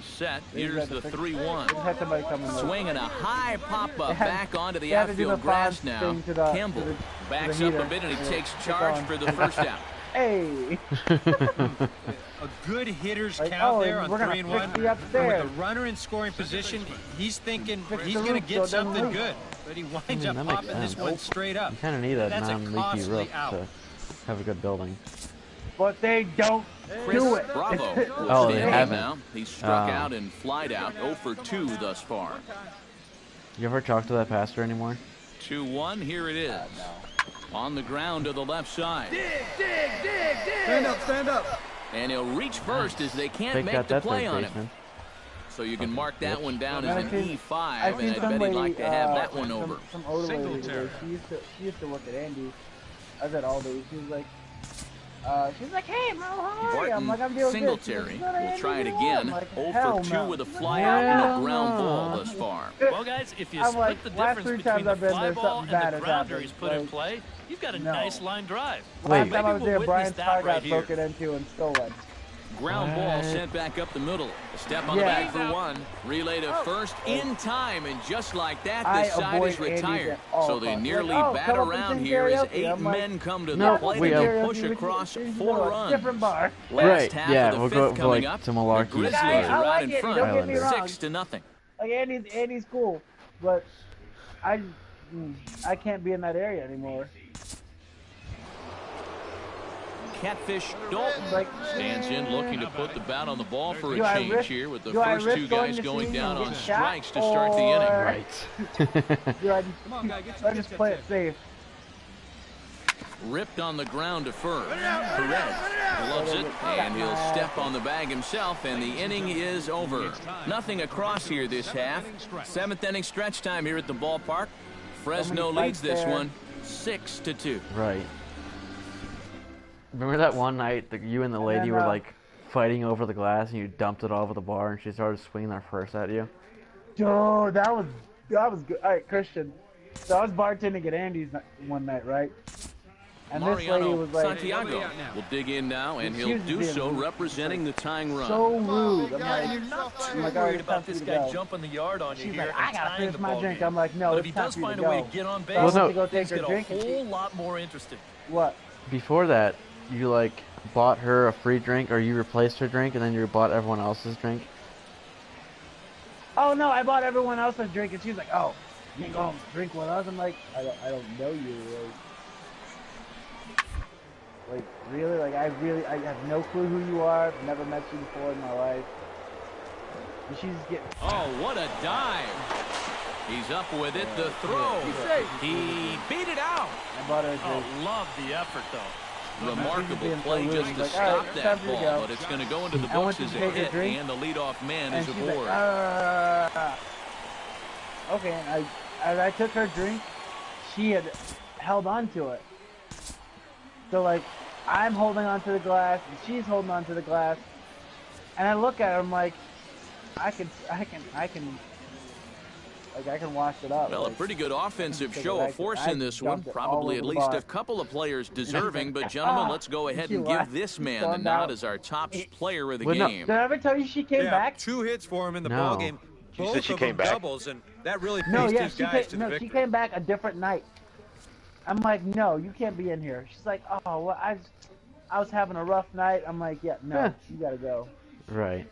Set. Here's the 3-1. Swinging a high pop-up back onto the outfield grass now. Campbell backs up a bit and he takes charge for the first out. Hey! A good hitter's count there on 3-1. With the runner in scoring position, he's thinking he's going to get something good. But he winds up popping this one straight up. You kind of need a non-leaky roof to have a good building. But they don't do it. Bravo will stand now. He's struck out and flied out. 0 for 2 thus far. You ever talk to that pastor anymore? 2-1. Here it is. On the ground to the left side. Dig, dig, dig, dig. Stand up, stand up. And he'll reach first as they can't make the play on him. So you can mark that one down as an E5, and I bet he'd like to have that one over. Some older lady, she used to work at Andy's. I was at Aldi's. She was like, hey, Mo, how are you? I'm like, I'm doing Singletary will try it again. Like, 0 for 2 with a fly out and a ground ball thus far. Well, guys, if you split the difference between the fly ball and the grounder he's put in play, you've got a nice line drive. Last time I was there, Brian's car got broken into and stolen. Ground ball sent back up the middle. A step on the bag for 1. Relay to first in time, and just like that, the side is retired. So they nearly bat around here as 8 men come to the plate and push across 4 runs. Different bar. Last half of the 5th coming up. To The Malarkey. Grizzlies are out in front, Don't get me wrong. 6-0. Like Andy's cool, but I can't be in that area anymore. Catfish Dalton stands in looking to put the bat on the ball for a change here with the first 2 guys going down on strikes to start the inning. Right. I just play it safe. Ripped on the ground to first. Perez loves it, and he'll step on the bag himself, and the inning is over. Nothing across here this half. 7th inning stretch time here at the ballpark. Fresno leads this one 6-2. Right. Remember that one night that you and the lady were like fighting over the glass and you dumped it all over the bar and she started swinging her first at you? Dude, that was good. All right, Christian. So I was bartending at Andy's one night, right? And this lady was like, Santiago will dig in now, and he'll do so representing the tying run. So rude. You're not too worried about this guy jumping the yard on you here. Like, I gotta finish my drink. I'm like, no, but it's if he does find a way to get on base, things get a whole lot more interesting. What? Before that, you like bought her a free drink, or you replaced her drink, and then you bought everyone else's drink? Oh no, I bought everyone else's drink, and she's like, "Oh, you gonna drink with us?" I'm like, I don't know you, like really, like I have no clue who you are. I've never met you before in my life. And she's getting. Oh, what a dive! He's up with it. The throw. He beat it out. I bought her a drink. Oh, love the effort though. Remarkable play just to stop that ball, but it's going to go into the books as a hit, and the leadoff man is aboard. Okay, and as I took her drink, she had held on to it. So like, I'm holding on to the glass, and she's holding on to the glass, and I look at her, I'm like, I can wash it up. Well, like, a pretty good offensive show of force in this one. Probably at least a couple of players deserving. But, gentlemen, let's go ahead and give this man the nod as our top player of the game. Did I ever tell you she came back? 2 hits for him in the ball game. Both of them doubles, and that really paced his guys to the victory. She came back a different night. I'm like, no, you can't be in here. She's like, oh, well, I was having a rough night. I'm like, yeah, no, you gotta go. Right.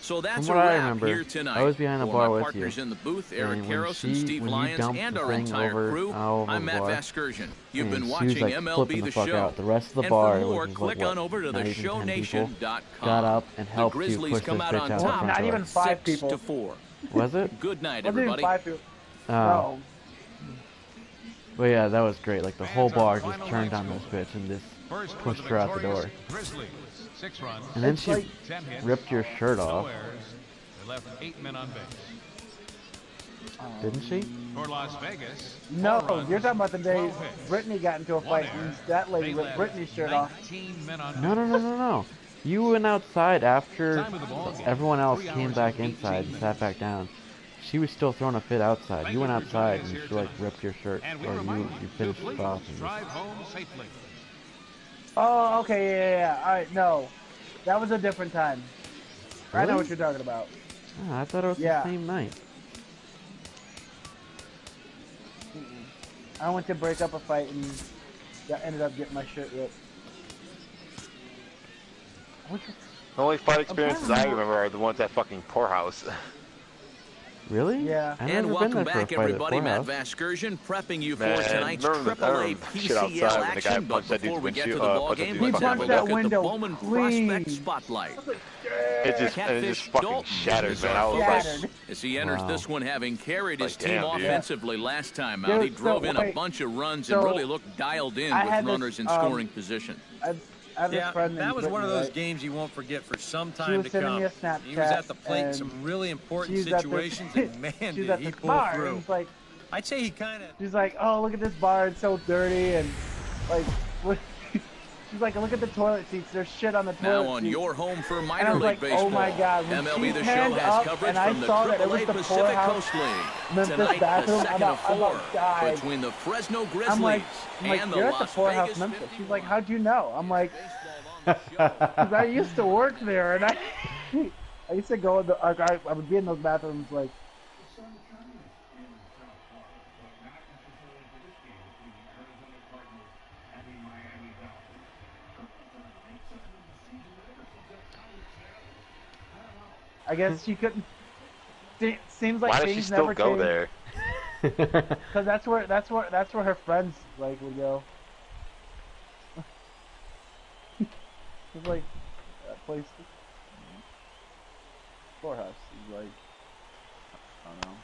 So that's From a what I wrap remember, here tonight. I was behind the For bar my with partners you. in the booth, Eric And Karros and Steve when you Lyons dumped and the our thing entire over, crew, over I'm the Matt bar, Vasgersian. You've been and she was watching like MLB flipping The the fuck Show. out. The rest of the And bar, for more, which was click like, what, on over to not even 10 people, theshownation.com. got up and The helped you Grizzlies push come this out bitch on out top. the front Not door. even 5 people. 6-4. Was it? Good night, Wasn't even everybody. 5 people. Oh. No. But yeah, that was great. Like, the whole bar just turned on this bitch and just pushed her out the door. And then she ripped your shirt off. They left 8 men on base. Didn't she? For Las Vegas. No, you're talking about the day Brittany got into a fight and that lady ripped Brittany's shirt off. No. You went outside after everyone else came back inside and sat back down. She was still throwing a fit outside. You went outside and she like ripped your shirt, or you finished it off. And Oh, okay, yeah. All right, no, that was a different time. Really? I know what you're talking about. Oh, I thought it was the same night. I went to break up a fight and ended up getting my shirt ripped. The only fight experiences I remember are the ones at fucking Poorhouse. Really? Yeah. And welcome back, everybody. Matt Vasgersian prepping you for tonight's AAA PCL action. But before we get to the ballgame, let's have a look at the Bowman Prospect Spotlight. It just fucking shattered, man. I was like, as he enters this one, having carried his team offensively last time out, Dude, he drove in a bunch of runs and really looked dialed in with runners in scoring position. Yeah, that was one of those games you won't forget for some time to come. He was at the plate in some really important situations, and man, did he pull through. Like, I'd say he kind of... She's like, oh, look at this bar, it's so dirty, and like, she's like, look at the toilet seats, there's shit on the toilet Now on seats. your home for And I minor was league like, baseball. oh my God, when MLB she The Show panned has up coverage and I from the saw that it was AAA the Pacific Poorhouse Coast League. Memphis Tonight, bathroom, the second of I four about died. between the Fresno Grizzlies I'm like and the you're at the Las Poorhouse Vegas Memphis. 51. She's like, how'd you know? I'm like, because I used to work there, and I used to go in the, I would be in those bathrooms like. I guess she couldn't. Seems like why does things she still never go change. there? Because that's where her friends like would go. It's like that place. Poorhouse is like, I don't know.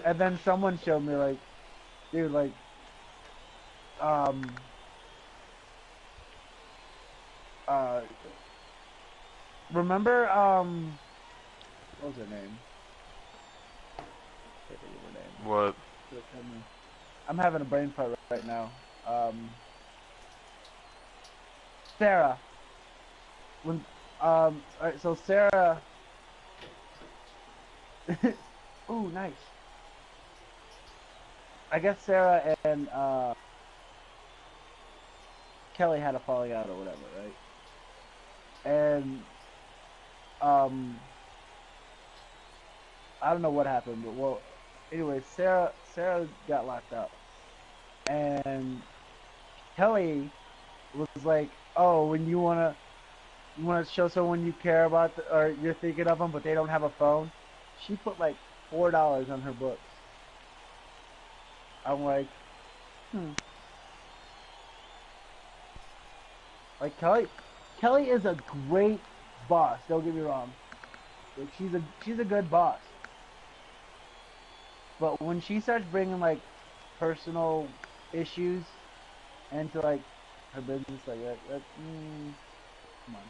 And then someone showed me like, dude, like, remember, what was her name? I can't think of her name. What? I'm having a brain fart right now. Sarah. When, alright, so Sarah. Ooh, nice. I guess Sarah and Kelly had a falling out or whatever, right? And I don't know what happened, but well, anyway, Sarah got locked up, and Kelly was like, "Oh, when you wanna show someone you care about, or you're thinking of them, but they don't have a phone," she put like $4 on her books. I'm like, Like Kelly is a great boss. Don't get me wrong. Like she's a good boss. But when she starts bringing like personal issues into like her business, like that come on.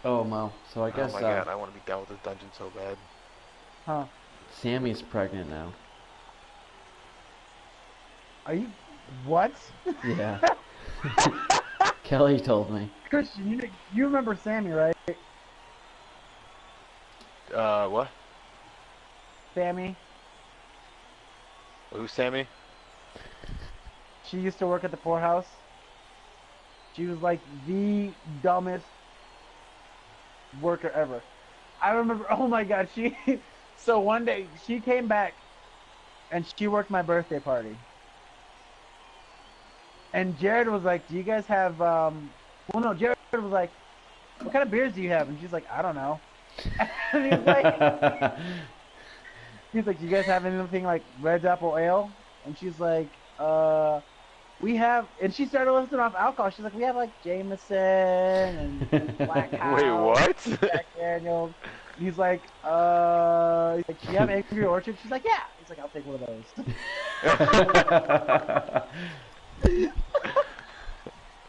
Oh, Mo. So I guess. Oh my God, I want to be done with this dungeon so bad. Huh? Sammy's pregnant now. Are you? What? Yeah. Kelly told me. Christian, you remember Sammy, right? What? Sammy. Who's Sammy? She used to work at the poorhouse. She was like the dumbest worker ever. I remember, oh my god, so one day she came back and she worked my birthday party. And Jared was like, do you guys have, well no, Jared was like, what kind of beers do you have? And she's like, I don't know. And he's like, do you guys have anything like Red Apple Ale? And she's like, we have, and she started listing off alcohol. She's like, we have like Jameson and Black House. Wait, what? Jack Daniels. He's like, do you have Angry Orchard? She's like, yeah. He's like, I'll take one of those.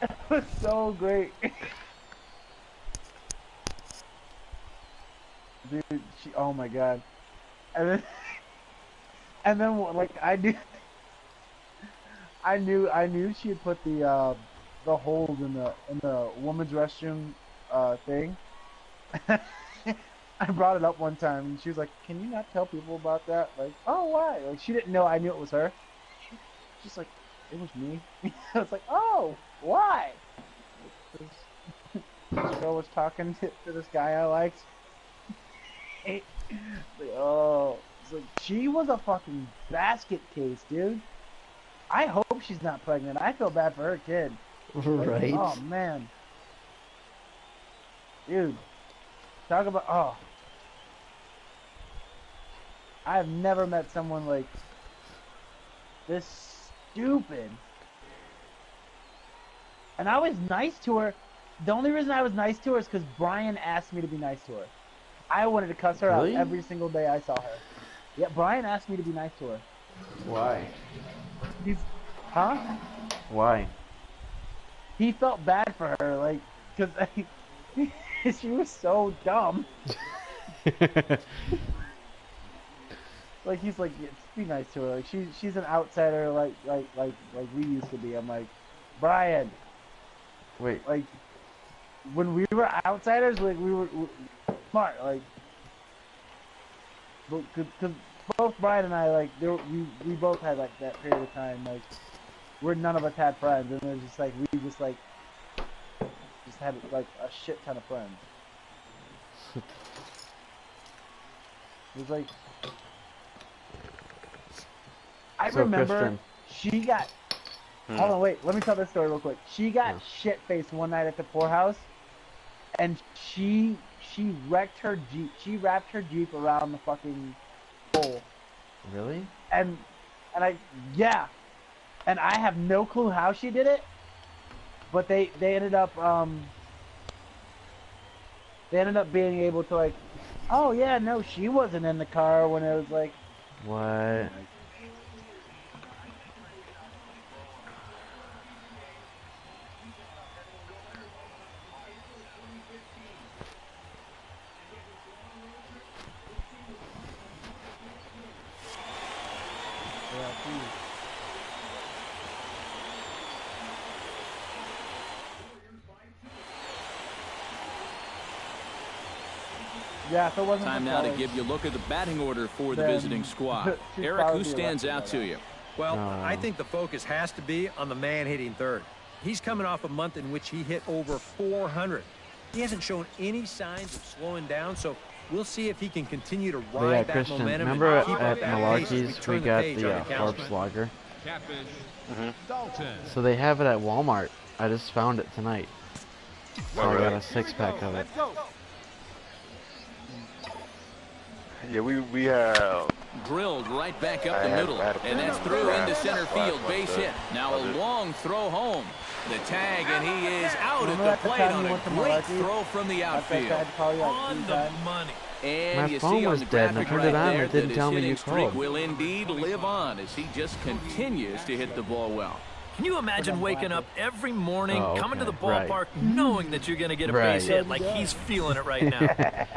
It was so great. Dude, oh my god. And then like I knew she had put the holes in the woman's restroom thing. I brought it up one time and she was like, "Can you not tell people about that?" Like, "Oh, why?" Like she didn't know I knew it was her. She's like, "It was me." I was like, "Oh, why?" This girl was talking to this guy I liked. Like, oh, it's like, she was a fucking basket case, dude. I hope she's not pregnant. I feel bad for her kid. Right. Like, oh man, dude. Talk about, oh. I've never met someone like this stupid. And I was nice to her. The only reason I was nice to her is because Brian asked me to be nice to her. I wanted to cuss her out every single day I saw her. Yeah, Brian asked me to be nice to her. Why? Huh? Why? He felt bad for her, like, because she was so dumb. Like, he's like, yeah, be nice to her. Like, she's an outsider, like we used to be. I'm like, Brian. Wait. Like, when we were outsiders, like, we were smart, like, because both Brian and I, like, we both had, like, that period of time, like, where none of us had friends, and it was just, like, we just had, like, a shit ton of friends. It was, like, I remember Christian. she got, hold on, wait, let me tell this story real quick. She got shit-faced one night at the poorhouse, and she wrecked her Jeep. She wrapped her Jeep around the fucking pole. Really? And yeah. And I have no clue how she did it, but they ended up being able to, like, oh yeah, no, she wasn't in the car when it was like, what? yeah, so it wasn't Time now to give you a look at the batting order for the visiting squad. Eric, who stands out to you? Well, I think the focus has to be on the man hitting third. He's coming off a month in which he hit over 400. He hasn't shown any signs of slowing down, so we'll see if he can continue to ride that Christian, momentum. remember and keep at up that pace as we Malarkey's turn we the got page the on the Forbes Councilman. Lager? Catfish Dalton. So they have it at Walmart. I just found it tonight. So I got a 6-pack of it. Yeah, we have Drilled right back up the middle, and that's through into center field, base hit. Now a long throw home. The tag, and he is out at the plate on a great throw from the outfield. On the money. And My you phone see on was the dead, and I graphic turned right it on, and there it didn't that tell his me you hitting streak called. will indeed live on as he just continues to hit the ball well. Can you imagine waking up every morning, coming to the right. ballpark, knowing that you're going to get a base hit like he's feeling it right now?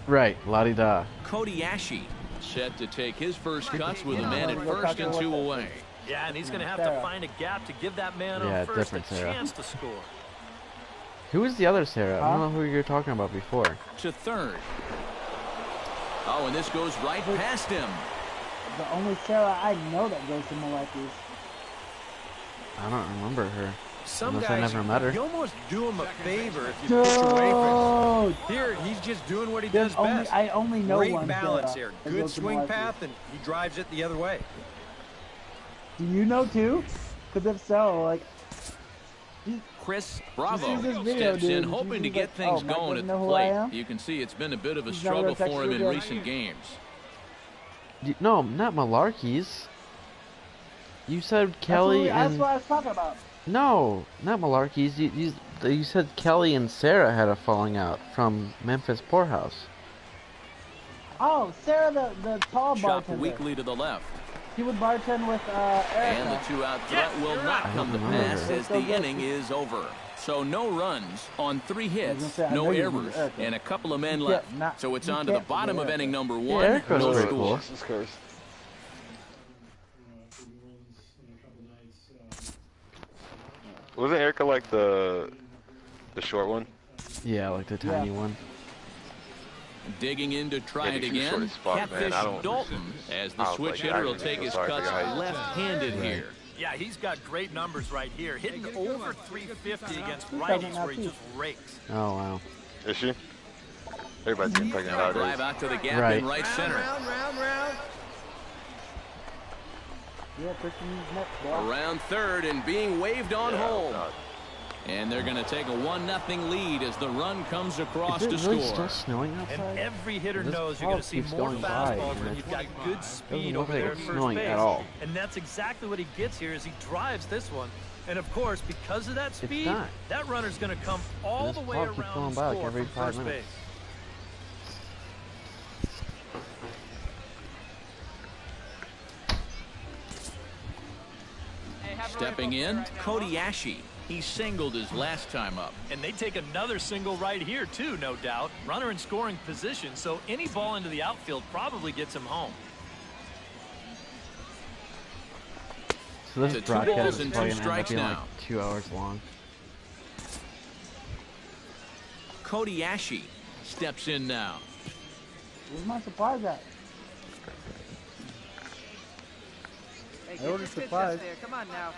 Right, la-di-da. Cody Ashe set to take his first cuts with a man at first and 2 away. Yeah, and he's going to have to find a gap to give that man on first a chance to score. Who was the other Sarah? I don't know who you were talking about before. To third. Oh, and this goes right past him. the only Sarah I know that goes to Malarkey's. I don't remember her. Some Unless guys, I never met her. you almost do him a favor if you pitch away from him. Here, he's just doing what he does best. I only know Great one balance Sarah here. Good swing path, and he drives it the other way. Do you know too? Because if so, like... Chris Bravo video, steps in, hoping to get things going at the plate. You can see it's been a bit of a struggle for him in recent games. No, not Malarkey's. You said Kelly that's what I was talking about. No, not Malarkey's. You said Kelly and Sarah had a falling out from Memphis Poorhouse. Oh, Sarah, the tall Chop bartender. weakly to the left. He would bartend with Erica. And the two-out threat will not come to pass as the inning is over. So no runs on 3 hits, no errors, and a couple of men left. So it's on to the bottom of inning number 1. Erica's No pretty score. cool. Wasn't Erica like the short one? Yeah, like the tiny one. Digging in to try it again. Catfish Dalton, as the switch hitter will take his cuts left-handed here. Yeah, he's got great numbers right here. Hitting over 350 against righties where he just rakes. Oh, wow. Is she? Everybody's getting pregnant nowadays. Drive out to the gap in right center. Around third and being waved on home. And they're going to take a 1-0 lead as the run comes across to score. Still snowing outside? And every hitter knows you're going to see more fastballs when you've got good speed over there at first base. At all. And that's exactly what he gets here as he drives this one. And of course, because of that speed, that runner's going to come all the way around the score from first base. Stepping in, Cody Ashe. He singled his last time up. And they take another single right here, too, no doubt. Runner in scoring position, so any ball into the outfield probably gets him home. So this broadcast is probably going to end up being like 2 hours long. Cody Ashe steps in now. Where's my surprise at? Hey, I ordered supplies. Come on now.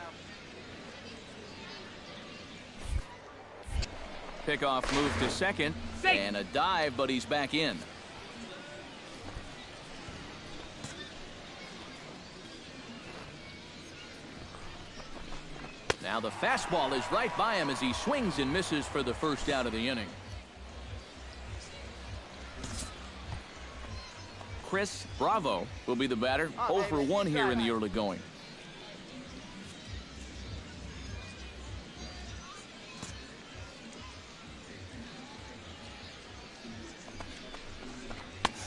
Pickoff move to second, and a dive, but he's back in. Now the fastball is right by him as he swings and misses for the first out of the inning. Chris Bravo will be the batter. 0 for 1 here in the early going.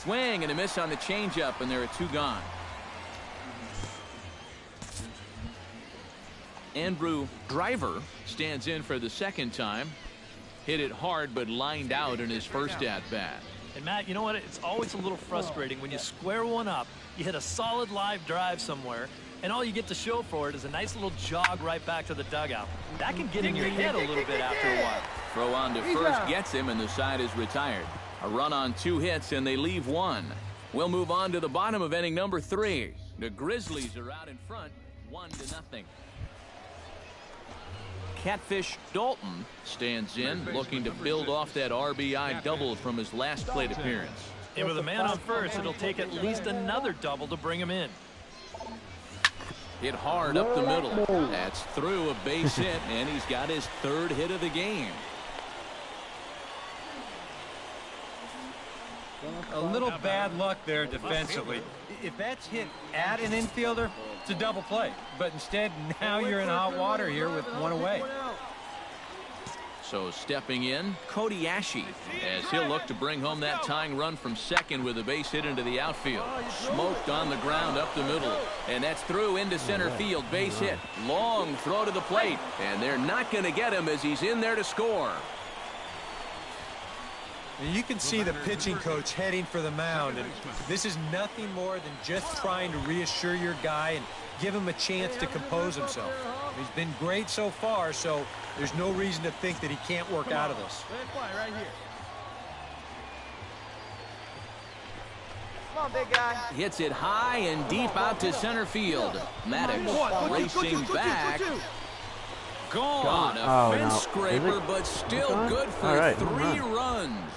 Swing and a miss on the changeup, and there are 2 gone. Andrew Driver stands in for the second time. Hit it hard, but lined out in his first at-bat. And Matt, you know what? It's always a little frustrating when you square one up, you hit a solid live drive somewhere, and all you get to show for it is a nice little jog right back to the dugout. That can get in your head a little bit after a while. Throw on to first gets him, and the side is retired. A run on 2 hits, and they leave 1. We'll move on to the bottom of inning number 3. The Grizzlies are out in front, 1-0. Catfish Dalton stands in, looking to build off that RBI double from his last plate appearance. And with a man on first, it'll take at least another double to bring him in. Hit hard up the middle. That's through, a base hit, and he's got his 3rd hit of the game. A little bad luck there defensively. If that's hit at an infielder, it's a double play. But instead, now you're in hot water here with 1 away. So stepping in, Cody Ashe, as he'll look to bring home that tying run from second with a base hit into the outfield. Smoked on the ground up the middle. And that's through into center field. Base hit. Long throw to the plate. And they're not going to get him as he's in there to score. You can see the pitching coach heading for the mound, and this is nothing more than just trying to reassure your guy and give him a chance to compose himself. He's been great so far, so there's no reason to think that he can't work out of this. on, big guy. Hits it high and deep out to center field. Maddox racing back. Gone. A fence scraper, but still good for 3 runs.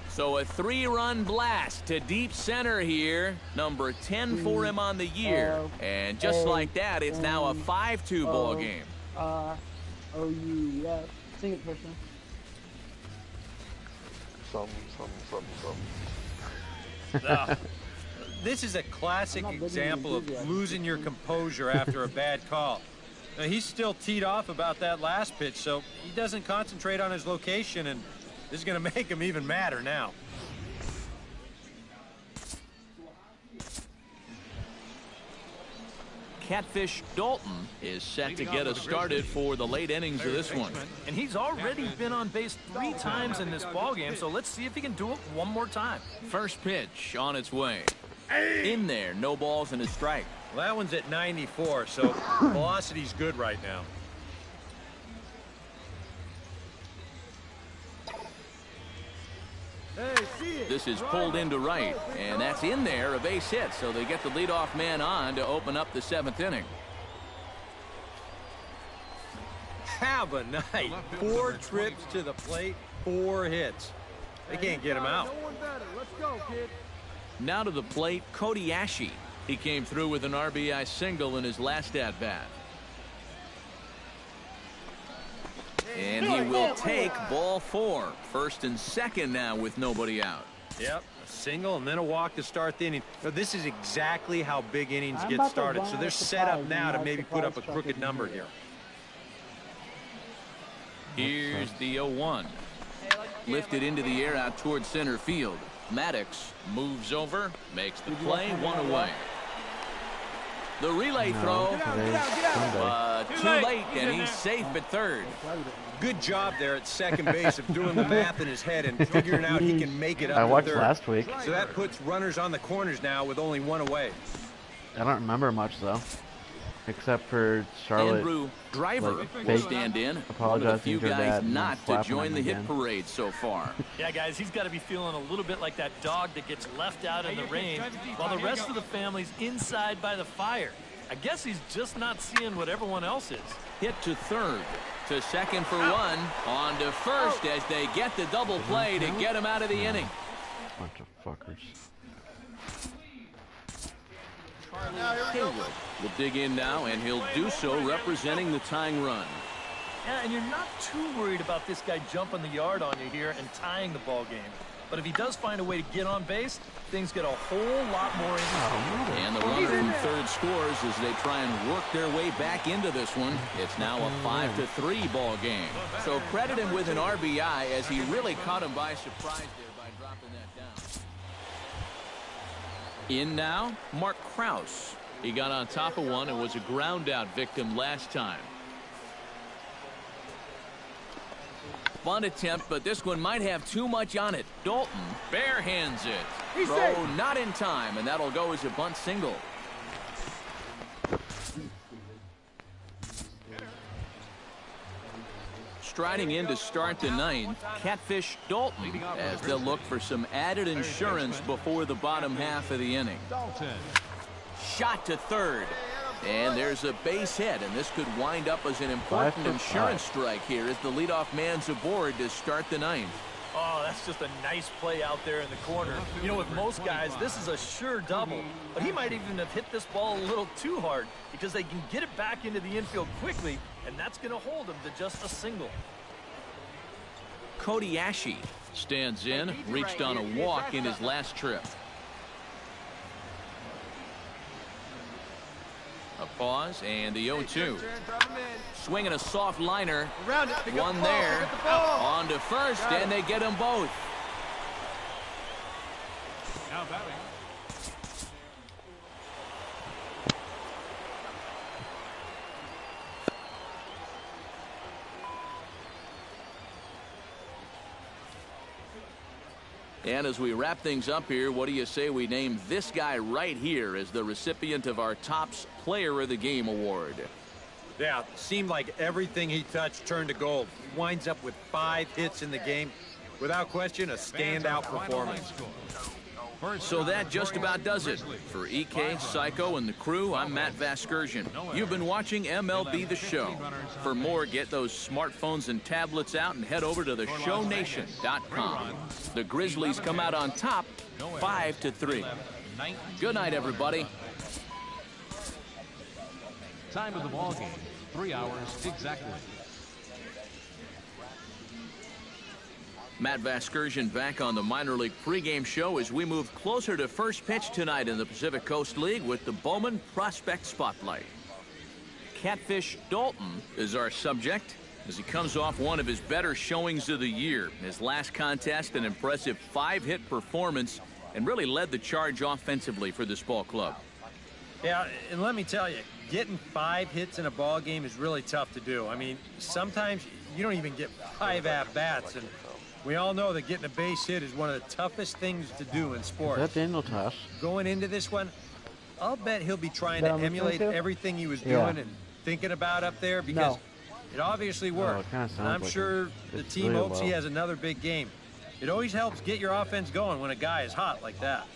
So a 3-run blast to deep center here. Number 10 for him on the year. And just like that, it's now a 5-2 ball game. O-U-F. Sing it, Christian. This is a classic example of losing your composure after a bad call. Now, he's still teed off about that last pitch, so he doesn't concentrate on his location, and this is going to make him even madder now. Catfish Dalton is set to get us started for the late innings of this one. And he's already been on base 3 times in this ballgame, so let's see if he can do it one more time. First pitch on its way. In there, no balls and a strike. Well, that one's at 94, so velocity's good right now. This is pulled into right, and that's in there, a base hit, so they get the leadoff man on to open up the 7th inning. Have a night. 4 trips to the plate, 4 hits. They can't get him out. Let's go, kid. Now to the plate, Cody Ashe. He came through with an RBI single in his last at-bat. And he will take ball 4. First and second now with nobody out. Yep, a single and then a walk to start the inning. Now, this is exactly how big innings get started, so they're set up now to maybe put up a crooked number here. Here's the 0-1. Lifted into the air out towards center field. Maddox moves over, makes the play, 1 away. The relay throw, too late, and he's safe at third. Good job there at second base of doing the math in his head and figuring out he can make it up. I watched third. last week. So that puts runners on the corners now with only 1 away. I don't remember much though, except for Charlotte. Andrew Driver will stand in. One of the few guys not to join the hit parade so far. Yeah, guys, he's got to be feeling a little bit like that dog that gets left out in the rain while the rest of the family's inside by the fire. I guess he's just not seeing what everyone else is. Hit to third. To second for 1. On to first as they get the double play to get him out of the inning. Bunch of fuckers. Haywood will dig in now, and he'll do so representing the tying run. Yeah, and you're not too worried about this guy jumping the yard on you here and tying the ball game. But if he does find a way to get on base, things get a whole lot more interesting. And the runner from third scores as they try and work their way back into this one. It's now a 5-3 ball game. So credit him with an RBI as he really caught him by surprise there by dropping that down. In now, Mark Krause. He got on top of one and was a ground out victim last time. Bunt attempt, but this one might have too much on it. Dalton barehands it. Throw not in time, and that'll go as a bunt single. Striding in to start the 9th, Catfish Dalton, as they'll look for some added insurance before the bottom half of the inning. Shot to third. And there's a base hit, and this could wind up as an important insurance strike here as the leadoff man's aboard to start the 9th. Oh, that's just a nice play out there in the corner. You know, with most guys, this is a sure double. But he might even have hit this ball a little too hard because they can get it back into the infield quickly, and that's going to hold him to just a single. Cody Ashe stands in, reached on a walk in his last trip. A pause, and the 0-2. Swinging a soft liner. One there. On to first, and they get them both. Now batting. And as we wrap things up here, what do you say we name this guy right here as the recipient of our Topps Player of the Game award? Yeah, seemed like everything he touched turned to gold. winds up with 5 hits in the game. Without question, a standout performance. So that just about does it. For EK, Psycho, and the crew, I'm Matt Vasgersian. You've been watching MLB The Show. For more, get those smartphones and tablets out and head over to theshownation.com. The Grizzlies come out on top, 5-3. Good night, everybody. Time of the ball game, 3 hours exactly. Matt Vasgersian back on the minor league pregame show as we move closer to first pitch tonight in the Pacific Coast League with the Bowman Prospect Spotlight. Catfish Dalton is our subject as he comes off one of his better showings of the year. His last contest, an impressive 5-hit performance, and really led the charge offensively for this ball club. Yeah, and let me tell you, getting 5 hits in a ball game is really tough to do. I mean, sometimes you don't even get 5 at-bats, and we all know that getting a base hit is one of the toughest things to do in sports. Is that Daniel Tosh? Going into this one, I'll bet he'll be trying to emulate everything he was doing and thinking about up there because it obviously worked. And I'm sure the team hopes he has another big game. It always helps get your offense going when a guy is hot like that.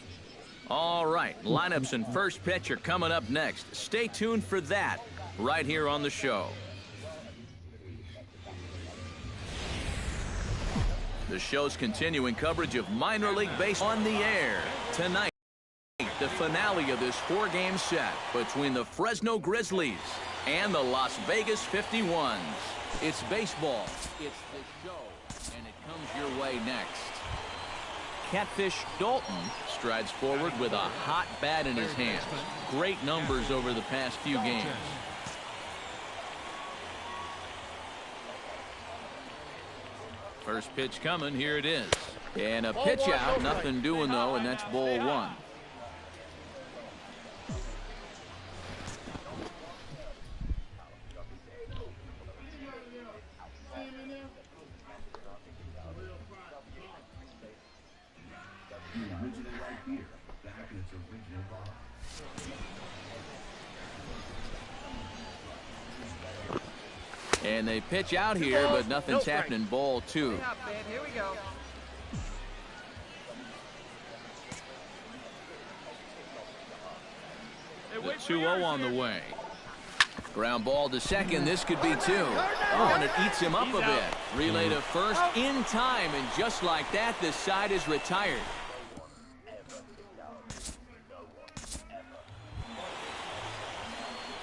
All right, lineups and first pitch are coming up next. Stay tuned for that right here on the show. The show's continuing coverage of minor league baseball on the air. Tonight, the finale of this 4-game set between the Fresno Grizzlies and the Las Vegas 51s. It's baseball, it's the show, and it comes your way next. Catfish Dalton strides forward with a hot bat in his hands. Great numbers over the past few games. First pitch coming, here it is. And a pitch out, nothing doing though, and that's ball 1. And they pitch out here, but nothing's happening. Ball 2. Here we go. The 2-0 on the way. Ground ball to second. This could be 2. Oh, and it eats him up a bit. Relay to first in time, and just like that, this side is retired.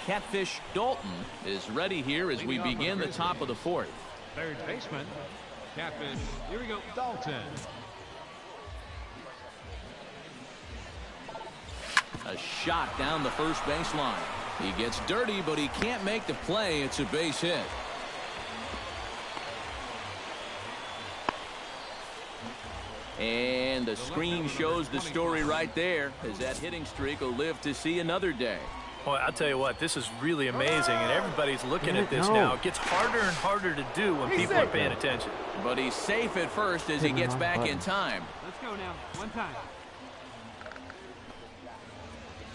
Catfish Dalton is ready here as we begin the top of the 4th. Third baseman, Catfish, here we go, Dalton. A shot down the first baseline. He gets dirty, but he can't make the play. It's a base hit. And the screen shows the story right there, as that hitting streak will live to see another day. Boy, I'll tell you what, this is really amazing, and everybody's looking at this now. It gets harder and harder to do when people are paying attention. But he's safe at first as he gets back in time. Let's go now. One time.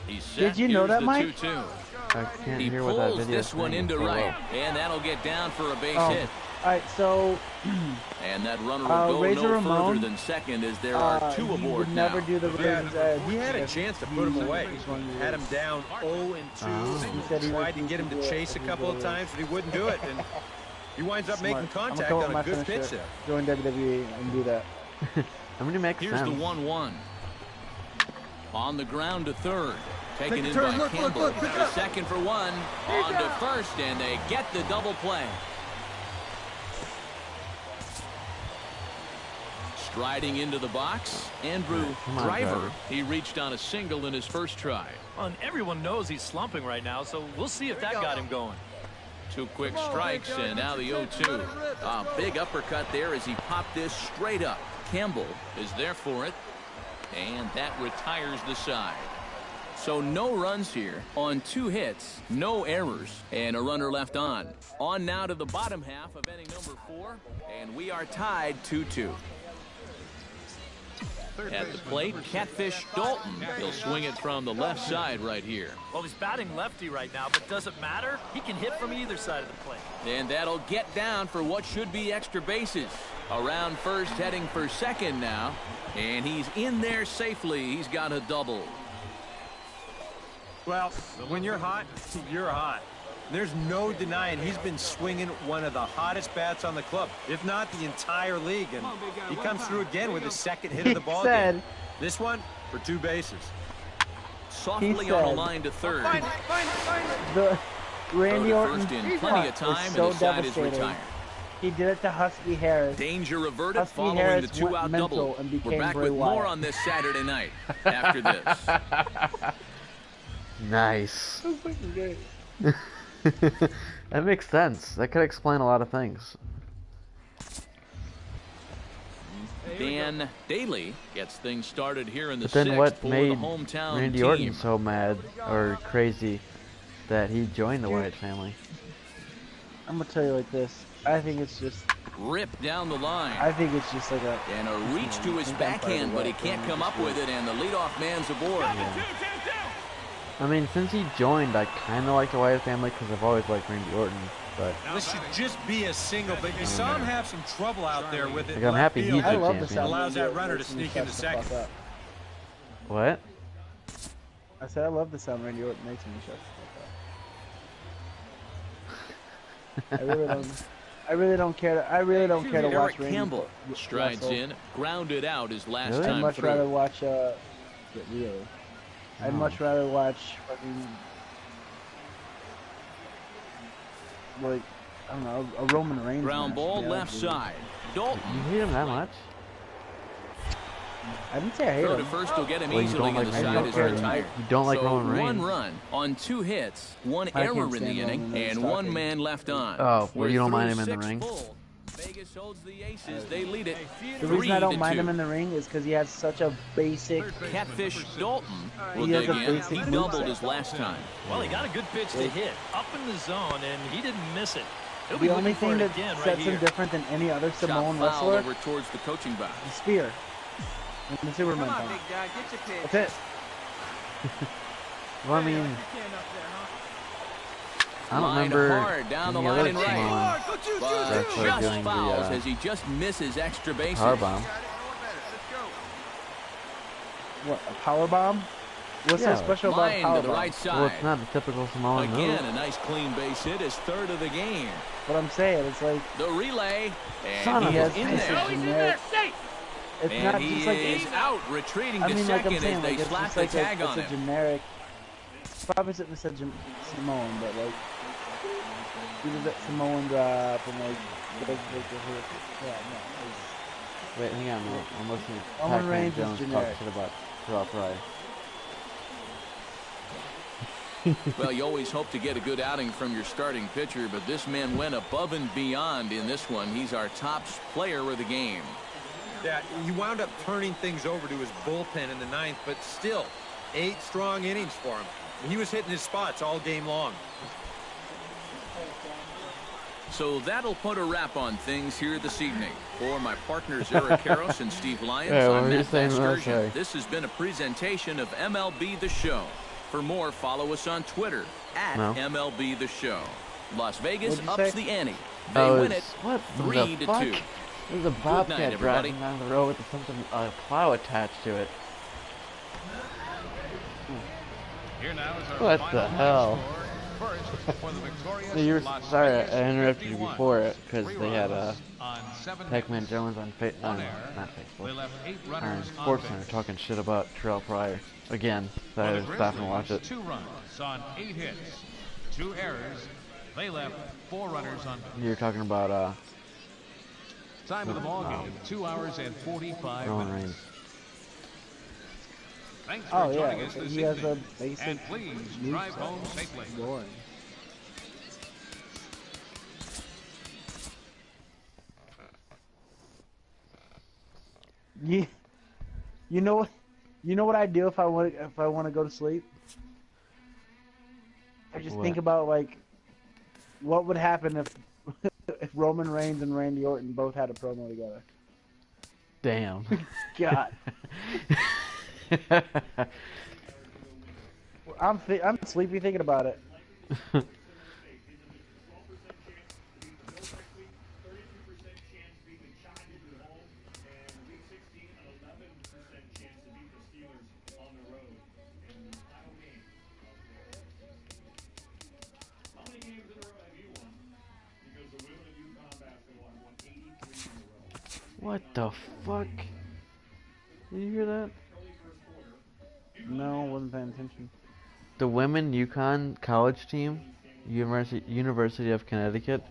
He's set. Did you know that, Mike? I can't He hear what that pulls video this one into right, and that'll get down for a base hit. All right, so And that runner will go Razor no Ramon, further than second as there are 2 aboard would now. never do the Ravens edge. He had a chance to put him away. Had him down 0-2. Tried to get him to chase a couple of times, but he wouldn't do it. And he winds up making contact on a good pitch there. Join WWE and do that. I'm going to make Here's sense. the 1-1. On the ground to third. Taken in by Campbell. To second for 1. On to first, and they get the double play. Striding into the box, Andrew Driver. He reached on a single in his first try. And everyone knows he's slumping right now, so we'll see if that got him going. 2 quick strikes, and now the 0-2. A big uppercut there as he popped this straight up. Campbell is there for it, and that retires the side. So no runs here on 2 hits, no errors, and a runner left on. On now to the bottom half of inning number 4, and we are tied 2-2. At the plate, Catfish Dalton. He'll swing it from the left side right here. Well, he's batting lefty right now, but does it matter? He can hit from either side of the plate. And that'll get down for what should be extra bases. Around first, heading for second now. And he's in there safely. He's got a double. Well, when you're hot, you're hot. There's no denying he's been swinging one of the hottest bats on the club, if not the entire league. And he comes through again with his second hit of the ball game. This one for 2 bases. Softly on a line to third. The Randy Orton in plenty of time, so and the side is retired. He did it to Husky Harris. Danger averted Husky following Harris the 2-out double. We're back with more on this Saturday night after this. Nice. That makes sense. That could explain a lot of things. Dan Daly gets things started here in the But then 6th what for made the hometown Randy team. Orton so mad or crazy that he joined the Wyatt family? I'm gonna tell you like this. I think it's just Rip down the line. I think it's just like a and a reach to his backhand, but he can't come up with it, and the leadoff man's aboard. Yeah. I mean, since he joined, I kind of like the Wyatt family because I've always liked Randy Orton. But this should just be a single, but you saw him have some trouble out there with it. Like, I'm happy he's the champion. Allows that runner to sneak into second. What? I said I love the sound Randy Orton makes when he shuts the fuck up. I really don't care. I really don't care to watch Randy. Campbell strides in, grounded out his last really? time I'd much through. rather watch. Really. I'd much rather watch fucking, like, I don't know, a Roman Reigns ground match, ball left side. Dalton. You hate him that much? I didn't say I hate Throw him. to first will get him Well, you easily, don't and like the side is retired. You don't like so Roman Reigns. 1 run on 2 hits, 1 I can't error in stand the inning, Roman Reigns and 1 talking. man left on. Oh, well, you don't We're mind him in through the 6 ring? full. Vegas holds the aces. They lead it. The reason I don't mind 3-2. him in the ring is because he has such a basic. Catfish Dalton will He has dig a in. basic He doubled moveset. his last time. Well, he got a good pitch to hit up in the zone, and he didn't miss it. He'll be The only looking for thing it that again right sets him here. different than any other Samoan Shot fouled wrestler over towards the coaching box. is spear. And the Superman Come on, thing. big guy, get your pitch. That's it. Well, I mean, I don't Line remember hard down the any line other and right. Samoan But actually just doing fouls the as he just misses extra bases. power bomb. What, a power bomb? What's Yeah. so special about Line power to the bomb? right side. Well, it's not the typical Samoan move. Again, a nice clean base hit, his 3rd of the game. What I'm saying, it's like The relay, Son and of he a is in basic there. generic. It's And not he just like is out, retreating I to mean, like second I'm saying, as they like it's slap just the like tag it's on a him. generic. Probably shouldn't have said Samoan, but like he did that Samoan drop and like yeah, no. Wait, hang on. I'm listening to Roman Pac-Man Reigns is Jones talk generic. shit about Terrell Pryor. Well, you always hope to get a good outing from your starting pitcher, but this man went above and beyond in this one. He's our top player of the game. Yeah, he wound up turning things over to his bullpen in the 9th, but still, 8 strong innings for him. He was hitting his spots all game long. So that'll put a wrap on things here this evening. For my partners Eric Karros and Steve Lyons, Yeah, what I'm were you Matt saying? Vasgersian. This has been a presentation of MLB The Show. For more, follow us on Twitter at MLB The Show. Las Vegas What'd you ups say? the ante. They win it What 3-2. the fuck? There's a bobcat everybody. driving down the road with something, a plow attached to it. Here now is our What the final hell? score. First, for the victorious So you were Las sorry Vegas I interrupted you 51. before it because they had On 7 Pac-Man hits. Jones on One error. not They Facebook, left 8 on runners on Sports base. Center talking shit about Terrell Pryor again. So I For had the to stop and watch Grizzlies, it. 2 runs on 8 hits, 2 errors. They left 4 runners on base. You were talking about Time of the ball game, 2 hours and 45 Roman minutes. Reigns. Thanks for Oh joining yeah, us this he has a evening. basic And please move drive set. home safely. Boring. You know what I do if I want to go to sleep? I just What? think about like what would happen if if Roman Reigns and Randy Orton both had a promo together. Damn. God. I'm sleepy thinking about it. What the fuck? Did you hear that? No, I wasn't paying attention. The women UConn college team, University of Connecticut,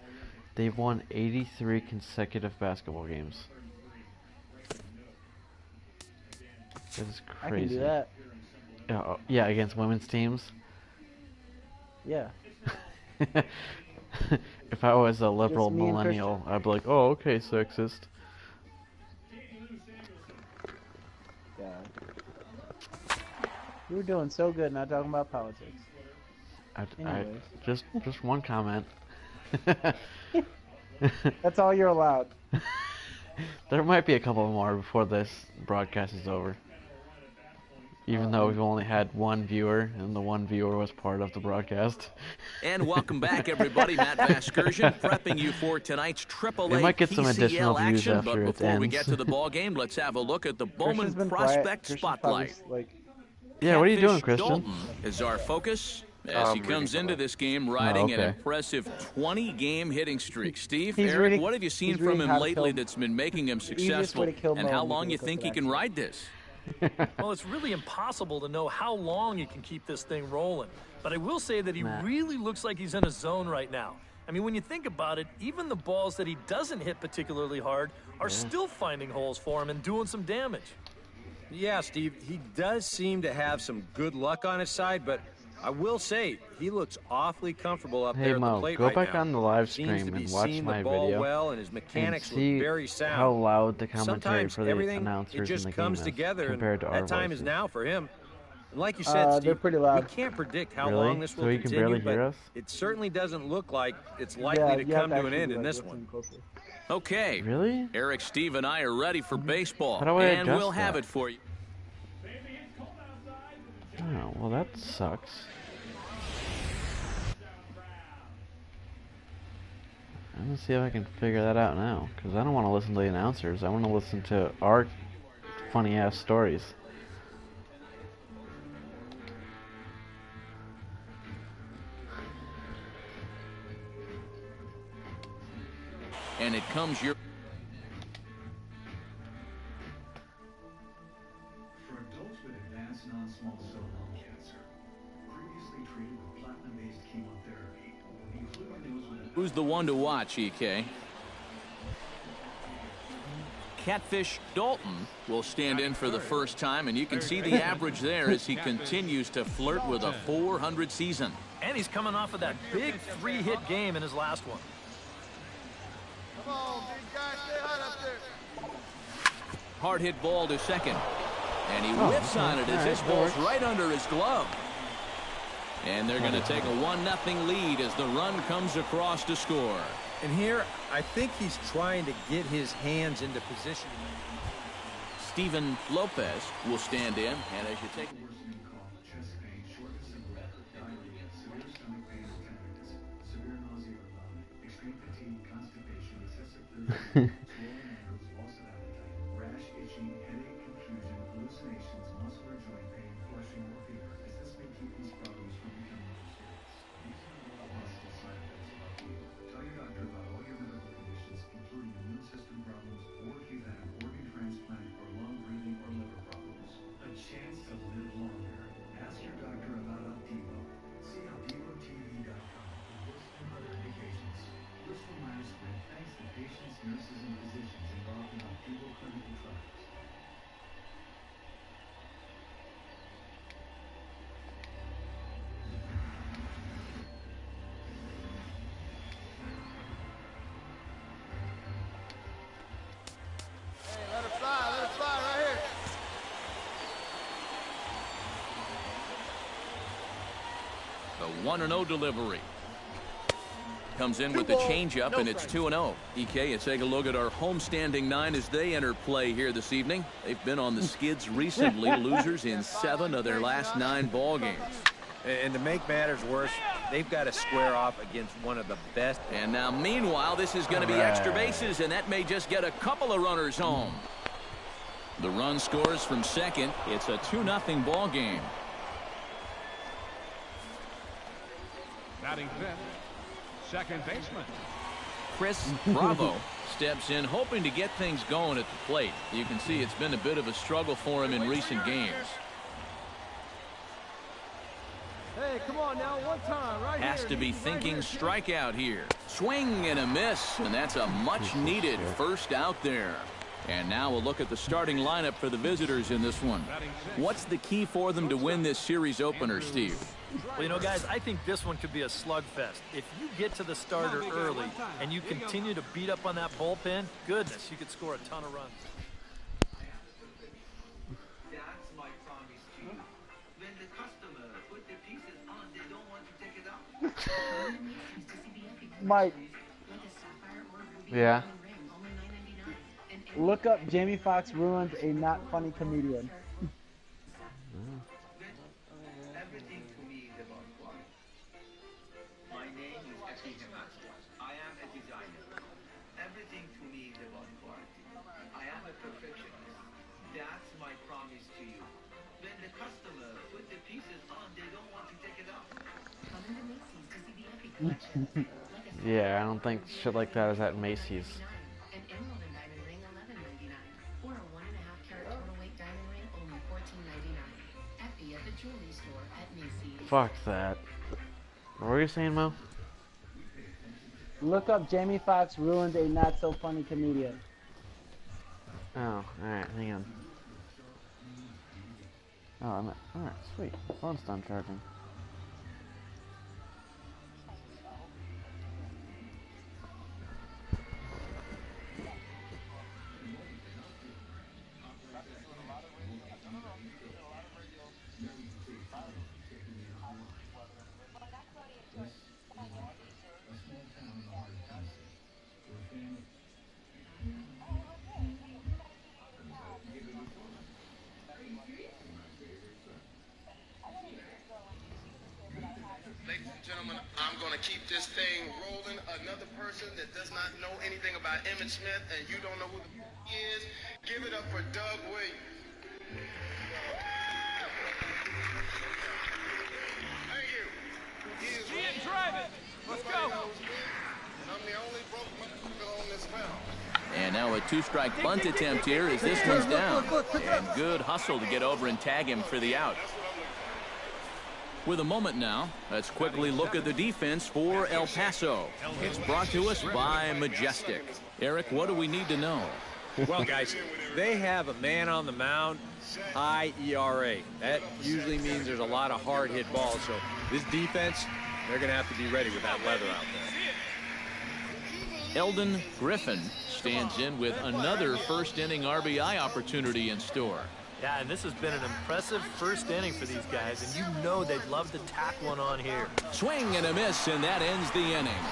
they've won 83 consecutive basketball games. That is crazy. I can do that. Yeah, against women's teams. Yeah. If I was a liberal millennial, I'd be like, oh, okay, sexist. God. You were doing so good not talking about politics. Just one comment. That's all you're allowed. There might be a couple more before this broadcast is over. Even though we've only had one viewer, and the one viewer was part of the broadcast. And welcome back, everybody. Matt Vasgersian prepping you for tonight's AAA might get some additional PCL views action. after But it before we ends. get to the ball game, let's have a look at the Bowman Prospect Spotlight. Yeah, what are you doing, Christian? Dalton is our focus as he comes into this game riding an impressive 20-game hitting streak. Steve, Eric, what have you seen from him lately that's been making him successful, and how long you think he can ride this? Well, it's really impossible to know how long he can keep this thing rolling. But I will say that he really looks like he's in a zone right now. I mean, when you think about it, even the balls that he doesn't hit particularly hard are still finding holes for him and doing some damage. Yeah, Steve, he does seem to have some good luck on his side, but I will say he looks awfully comfortable up there at the plate go right back now. on the live Seems stream to be and watch seeing my the ball video well, and his mechanics and see look very sound. how loud the commentary Sometimes for the everything, announcers it just in the comes game together, is compared to and our that time voices. is now for him. And like you said, Steve, they're pretty loud. we can't predict how Really? long this will So you can continue, barely hear but us? it certainly doesn't look like it's likely to come to an end in this one. Okay. Really? Eric, Steve, and I are ready for baseball, How do I and adjust we'll have that? it for you. Oh, well, that sucks. I'm gonna see if I can figure that out now, because I don't want to listen to the announcers. I want to listen to our funny-ass stories. And it comes your... For adults with advanced non-small cell lung cancer, previously treated with platinum-based chemotherapy, including those with... Who's the one to watch, EK? Catfish Dalton will stand in for the first time, and you can see the average there as he continues to flirt with a .400 season. And he's coming off of that big 3-hit game in his last one. Come on, big guy, stay hot up there. Hard hit ball to second. And he whips on it as this ball's right under his glove. And they're going to take a 1-0 lead as the run comes across to score. And here, I think he's trying to get his hands into position. Steven Lopez will stand in, and as you take... Worsening cough, chest pain, shortness of breath, diarrhea, severe stomach pain or tenderness, severe nausea or vomiting, extreme fatigue, constipation, excessive thirst, swollen ankles, loss of appetite, rash, itching, headache, confusion, hallucinations, muscle or joint pain, flushing or fever, as this may keep these problems from becoming more serious. These are all possible side effects of Alpine. Tell your doctor about all your medical conditions, including immune system problems, or if you've had an organ transplant or lung, breathing, or liver problems. A chance to live longer. Ask your doctor about Opdivo. See OpdivoTV.com for this and other indications. Bristol Myers Squibb thanks the patients, nurses, and physicians involved in Opdivo clinical trials. Hey, let it fly right here. The 1-0 delivery. Comes in with the changeup, and it's 2-0. EK, you take a look at our homestanding 9 as they enter play here this evening. They've been on the skids recently, losers in 7 of their last 9 ball games. And to make matters worse, they've got to square off against one of the best. And now, meanwhile, this is going to be extra bases, and that may just get a couple of runners home. The run scores from second. It's a 2-0 ball game. Batting fifth, second baseman. Chris Bravo steps in, hoping to get things going at the plate. You can see it's been a bit of a struggle for him in recent games. Hey, come on now, one time, right Has here. to be thinking strikeout here. Swing and a miss, and that's a much-needed first out there. And now we'll look at the starting lineup for the visitors in this one. What's the key for them to win this series opener, Steve? Well, you know, guys, I think this one could be a slugfest. If you get to the starter early and you continue to beat up on that bullpen, goodness, you could score a ton of runs. That's my promise to you. When the customer put the pieces on, they don't want to take it out. Mike. Yeah. Look up Jamie Foxx ruins a not funny comedian. Everything to me is about quality. My name is Catfish Dalton. I am a designer. Everything to me is about quality. I am a perfectionist. That's my promise to you. When the customer put the pieces on, they don't want to take it out. Yeah, I don't think shit like that is at Macy's. Fuck that. What were you saying, Mo? Look up Jamie Foxx ruined a not so funny comedian. Oh, alright, hang on. Oh, alright, sweet. The phone's done charging. Gentlemen, I'm going to keep this thing rolling. Another person that does not know anything about Emmitt Smith and you don't know who the he is, give it up for Doug Williams. Thank you. He is driving. Let's go. I'm the only broke motherfucker on this panel. And now a 2-strike bunt attempt here as this one's down. And good hustle to get over and tag him for the out. With a moment now, let's quickly look at the defense for El Paso. It's brought to us by Majestic. Eric, what do we need to know? Well, guys, they have a man on the mound, high ERA. That usually means there's a lot of hard-hit balls. So this defense, they're going to have to be ready with that leather out there. Eldon Griffin stands in with another first-inning RBI opportunity in store. Yeah, and this has been an impressive first inning for these guys, and you know they'd love to tack one on here. Swing and a miss, and that ends the inning.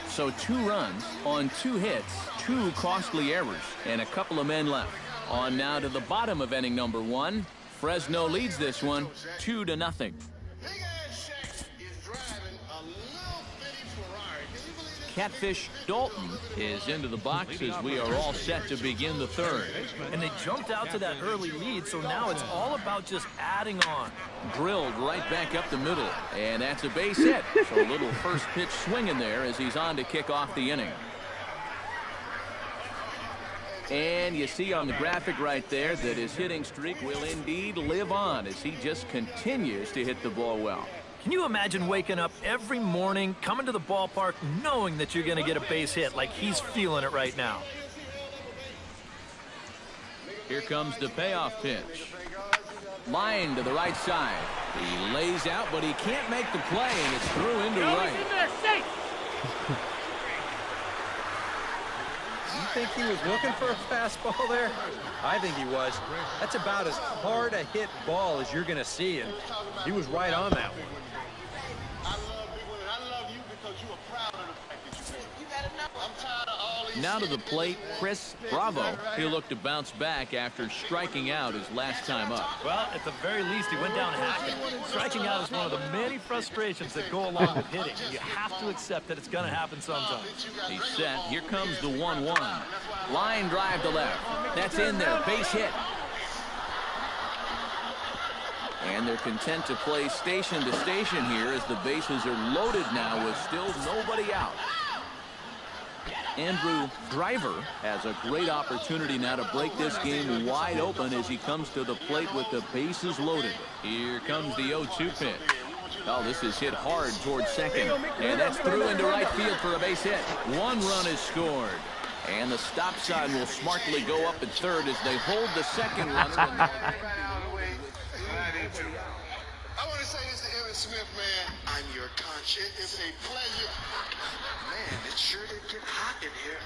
So 2 runs on 2 hits, 2 costly errors, and a couple of men left. On now to the bottom of inning number 1. Fresno leads this one 2-0. Catfish Dalton is into the box as we are all set to begin the 3rd. And they jumped out to that early lead, so now it's all about just adding on. Drilled right back up the middle, and that's a base hit. So a little first pitch swing in there as he's on to kick off the inning. And you see on the graphic right there that his hitting streak will indeed live on as he just continues to hit the ball well. Can you imagine waking up every morning, coming to the ballpark, knowing that you're going to get a base hit like he's feeling it right now? Here comes the payoff pitch. Line to the right side. He lays out, but he can't make the play, and it's through into right. You think he was looking for a fastball there? I think he was. That's about as hard a hit ball as you're going to see, and he was right on that one. I love big women. I love you because you're a Now to the plate, Chris Bravo. He'll look to bounce back after striking out his last time up. Well, at the very least, he went down hacking. Striking out is one of the many frustrations that go along with hitting. You have to accept that it's going to happen sometimes. He's set. Here comes the 1-1. Line drive to left. That's in there. Base hit. And they're content to play station to station here as the bases are loaded now with still nobody out. Andrew Driver has a great opportunity now to break this game wide open as he comes to the plate with the bases loaded. Here comes the 0-2 pitch. Oh, this is hit hard towards second. And that's through into right field for a base hit. 1 run is scored. And the stop sign will smartly go up at third as they hold the second runner. I want to say this to Emmett Smith, man. I'm your conscience. It's a pleasure. Man, it sure did get hot in here.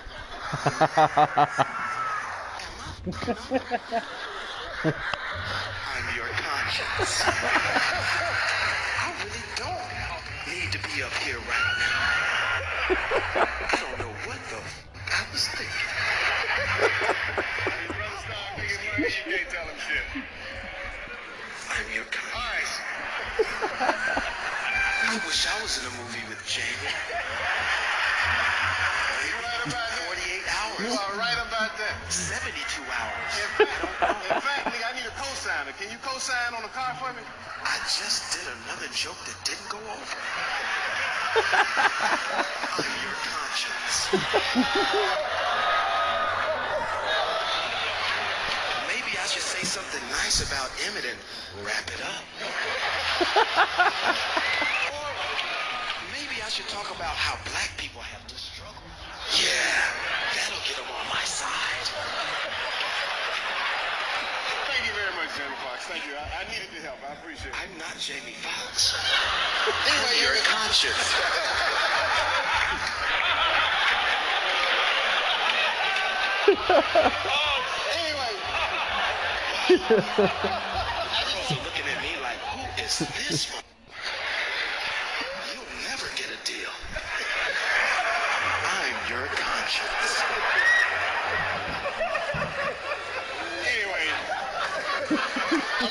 I'm your conscience. I really don't need to be up here right now. I don't know what the I was thinking. Brother Starr making money, you can't tell him shit. I'm your conscience. I wish I was in a movie with Jamie. You're right about 48 hours. You are right about that. 72 hours. In fact, nigga, I need a cosigner. Can you cosign on the car for me? I just did another joke that didn't go over. I'm your conscience. Maybe I should say something nice about Emmett and wrap it up. Or maybe I should talk about how black people have to struggle. Yeah, that'll get them on my side. Thank you very much, Jamie Foxx. Thank you. I needed the help. I appreciate it. I'm not Jamie Foxx. Anyway, you're a conscience. Anyway. Girls are looking at me like, who is this one? You'll never get a deal. I'm your conscience. Anyway, I'm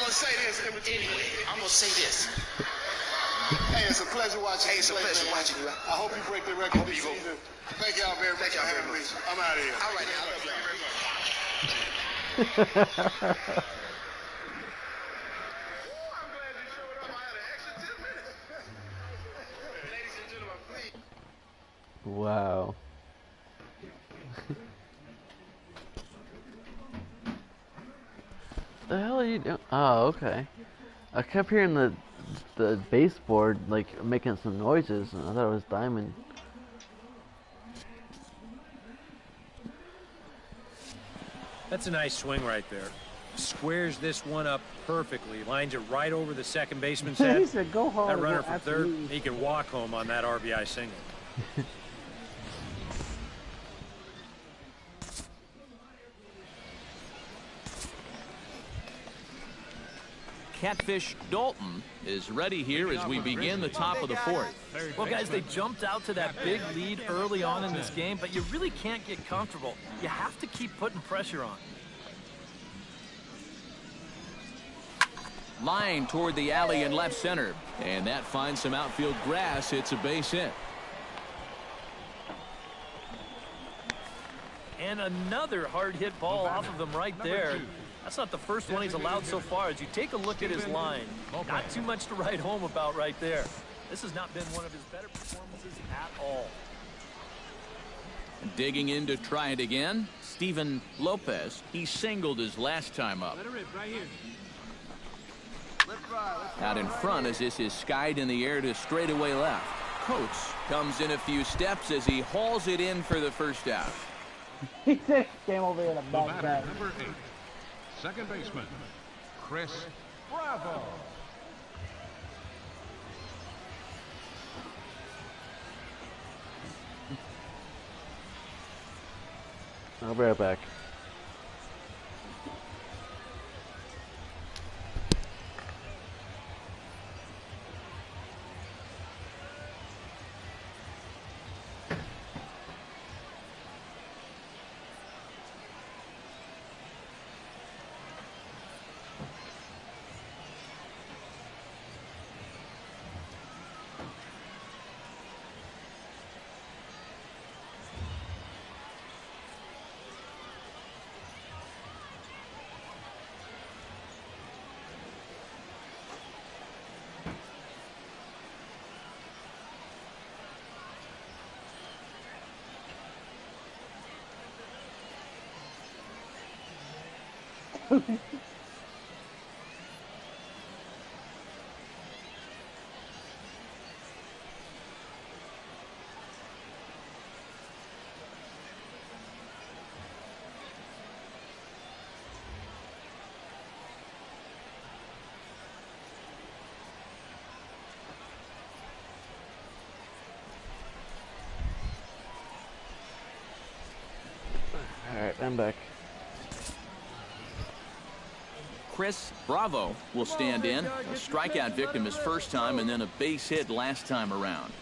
gonna say this. Hey, it's a pleasure watching you. I hope you break the record this season. Thank y'all very much for having me. I'm out of here. All right, I love y'all very much. Wow. The hell are you doing? Oh, okay. I kept hearing the baseboard like making some noises, and I thought it was Diamond. That's a nice swing right there. Squares this one up perfectly. Lines it right over the second baseman's head. He said, "Go home." That runner for third, he can walk home on that RBI single. Catfish Dalton is ready here as we begin the top of the fourth. Well, guys, they jumped out to that big lead early on in this game, but you really can't get comfortable. You have to keep putting pressure on. Line toward the alley in left center, and that finds some outfield grass. It's a base hit. And another hard hit ball off of him right there. That's not the first one he's allowed so far. As you take a look at his line, not too much to write home about right there. This has not been one of his better performances at all. Digging in to try it again, Steven Lopez. He singled his last time up. Out in front as this is skied in the air to straightaway left. Coates comes in a few steps as he hauls it in for the first out. He said came over here to bounce back. Number 8, second baseman, Chris Bravo. I'll be right back. Alright, I'm back. Chris Bravo will stand in. A strikeout victim his first time and then a base hit last time around.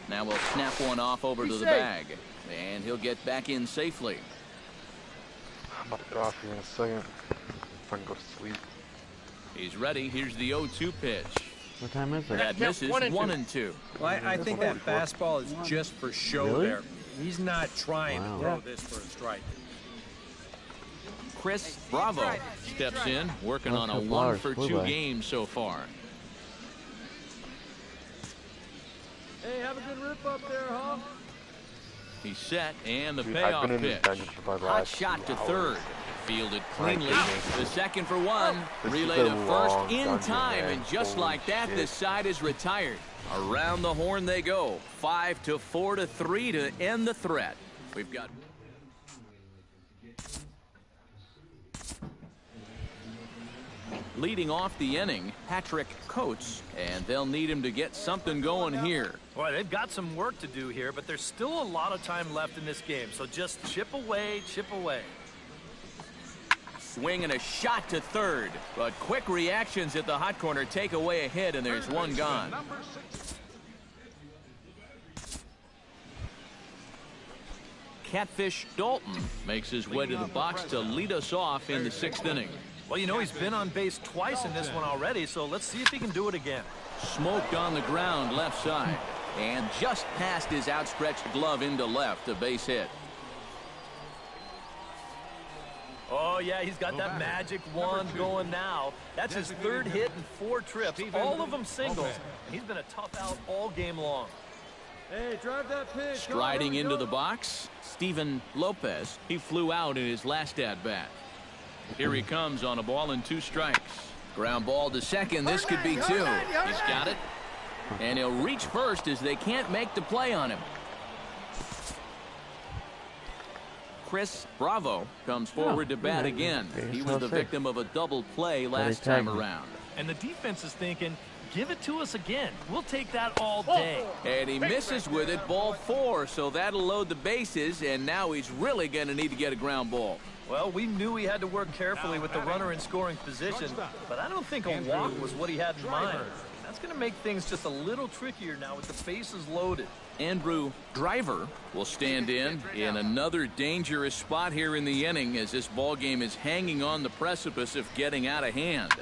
Now we'll snap one off over to the bag. And he'll get back in safely. I'm about to get off here in a second. If I can go to sleep. He's ready. Here's the 0-2 pitch. What time is it? That misses 1-2. Well, I think that fastball is just for show Really? there. He's not trying to throw this for a strike. Chris Bravo steps in, working on a 1-for-2 game so far. Hey, have a good rip up there, huh? He's set, and the Dude, payoff I've been in pitch. this dungeon for about the Hot last shot 2 to hours. third. Fielded cleanly. The second for one. This Relay is a to first long in dungeon, time, man. and just Holy like that, shit. this side is retired. Around the horn they go. 5-4-3 to end the threat. We've got... Leading off the inning, Patrick Coates, and they'll need him to get something going here. Boy, they've got some work to do here, but there's still a lot of time left in this game, so just chip away, chip away. Swing and a shot to third, but quick reactions at the hot corner take away a hit, and there's one gone. Catfish Dalton makes his way to the box to lead us off in the 6th inning. Well, you know, he's been on base twice in this one already, so let's see if he can do it again. Smoked on the ground left side, and just past his outstretched glove into left, a base hit. Oh, yeah, he's got that magic wand going now. That's his 3rd hit in 4 trips, all of them singles. He's been a tough out all game long. Hey, drive that pitch. Striding into the box, Steven Lopez. He flew out in his last at-bat. Here he comes on a ball and 2 strikes. Ground ball to second. This could be 2. He's got it. And he'll reach first as they can't make the play on him. Chris Bravo comes forward to bat again. He was the victim of a double play last time around. And the defense is thinking, give it to us again. We'll take that all day. And he misses with it, ball 4, so that'll load the bases, and now he's really going to need to get a ground ball. Well, we knew he had to work carefully with the runner in scoring position, but I don't think a walk was what he had in mind. That's going to make things just a little trickier now with the bases loaded. Andrew Driver will stand in another dangerous spot here in the inning as this ball game is hanging on the precipice of getting out of hand.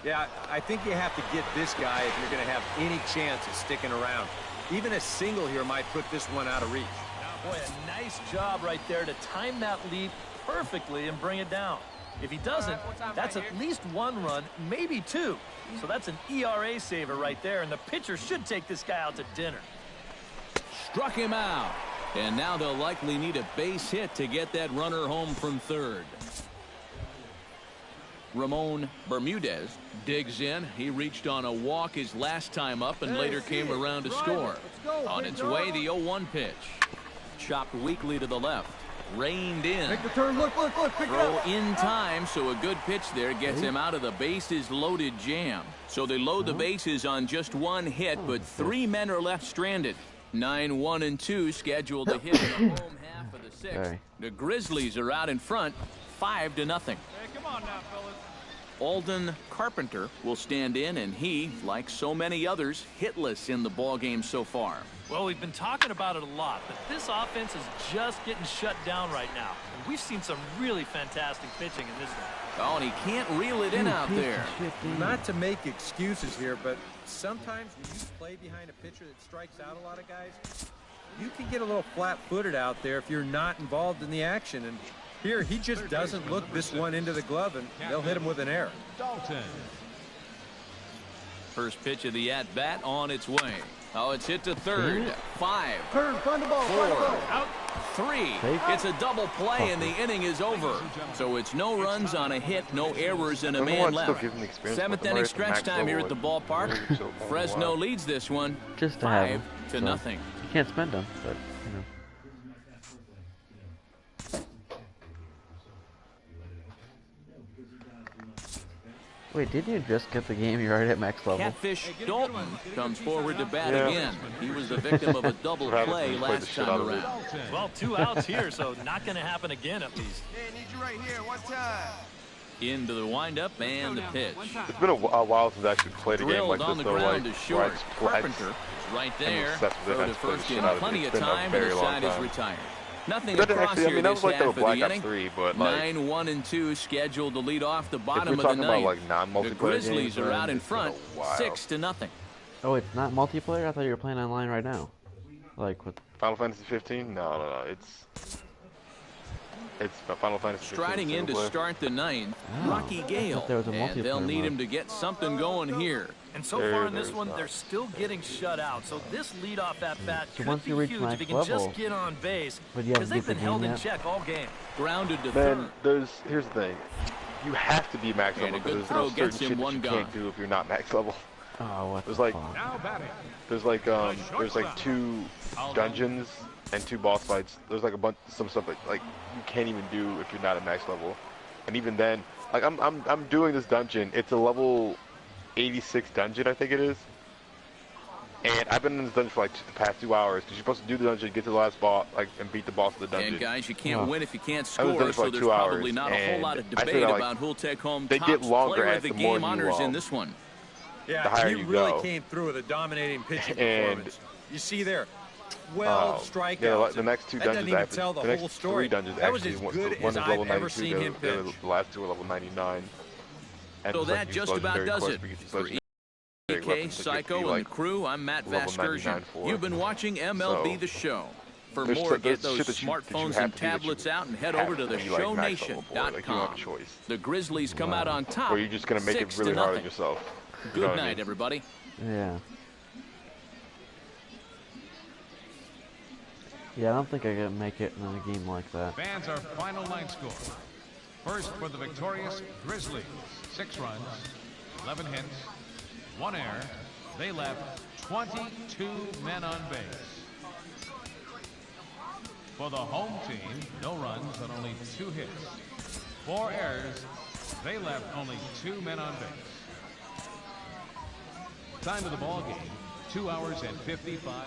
Yeah, I think you have to get this guy if you're going to have any chance of sticking around. Even a single here might put this one out of reach. Boy, a nice job right there to time that leap perfectly and bring it down. If he doesn't, that's at least 1 run, maybe 2. So that's an ERA saver right there, and the pitcher should take this guy out to dinner. Struck him out. And now they'll likely need a base hit to get that runner home from third. Ramon Bermudez digs in. He reached on a walk his last time up and later came around to score. On its way, the 0-1 pitch. Chopped weakly to the left. Reined in. Make the turn. Look, pick it Throw up. in time, so a good pitch there gets him out of the bases loaded jam. So they load the bases on just 1 hit, but 3 men are left stranded. 9-1-2 scheduled to hit in the home half of the 6th. The Grizzlies are out in front, 5-0. Hey, come on now, fellas. Alden Carpenter will stand in, and he, like so many others, hitless in the ballgame so far. Well, we've been talking about it a lot, but this offense is just getting shut down right now. And we've seen some really fantastic pitching in this one. Oh, and he can't reel it in out there. Not to make excuses here, but sometimes when you play behind a pitcher that strikes out a lot of guys, you can get a little flat-footed out there if you're not involved in the action. And here, he just doesn't look this one into the glove, and they'll hit him with an error. Dalton. First pitch of the at-bat on its way. Oh, it's hit to third. 5. Turn, find the ball. 4. Out. 3. It's a double play, and the inning is over. So it's no runs on a hit, no errors, and a man left. 7th inning stretch time here at the ballpark. Fresno leads this one Just to have 5-0. You can't spend them, but you know. Wait, didn't you just get the game? You're already at max level. Catfish Dalton comes forward to bat again. He was the victim of a double play last time around. Well, 2 outs here, so not going to happen again at least. Hey, need you right here. One time. Into the windup and the pitch. It's been a while since I actually played a game like on this, the though. ground Like, is short. Carpenter is right there. Throw to first in plenty of time, and the side is retired. Nothing across here this half of the inning. 9-1-2 scheduled to lead off the bottom of the ninth. The Grizzlies are out in front, 6-0. Oh, it's not multiplayer? I thought you were playing online right now. Like with Final Fantasy 15? No. It's Final Fantasy 15. Striding in to start the ninth, Rocky Gale, and they'll need him to get something going here. And so far in this one, they're still getting shut out. So this leadoff at bat could be huge if he can just get on base, because they've been held in check all game. Grounded to third. Here's the thing. You have to be max level because there's no certain shit that you can't do if you're not max level. Oh, what there's like 2 dungeons and 2 boss fights. There's like some stuff that like you can't even do if you're not at max level. And even then, like I'm doing this dungeon. It's a level 86 dungeon, I think it is. And I've been in this dungeon for like the past 2 hours because you're supposed to do the dungeon, get to the last boss, like, and beat the boss of the dungeon. And guys, you can't win if you can't score, so there's probably not a whole lot of debate about who'll take home top player of the game honors in this one. Yeah, he really came through with a dominating pitching performance. You see there, 12 strikeouts. Yeah, the next 2 dungeons, that tell the whole story. 3 dungeons that was actually, as good one as is level I've ever 92, seen him pitch. the last 2 are level 99. And So that just about does it. For EK, Psycho, and the crew, I'm Matt Vasgersian. You've been watching MLB The Show. For more, get those smartphones and tablets out and head over to theshownation.com. The Grizzlies come out on top. Or you're just going to make it really hard on yourself. Good night, everybody. Yeah. Yeah, I don't think I can make it in a game like that. Fans, our final line score. First for the victorious Grizzlies, 6 runs, 11 hits, 1 error. They left 22 men on base. For the home team, no runs and only 2 hits, 4 errors. They left only 2 men on base. Time of the ball game, 2 hours and 55.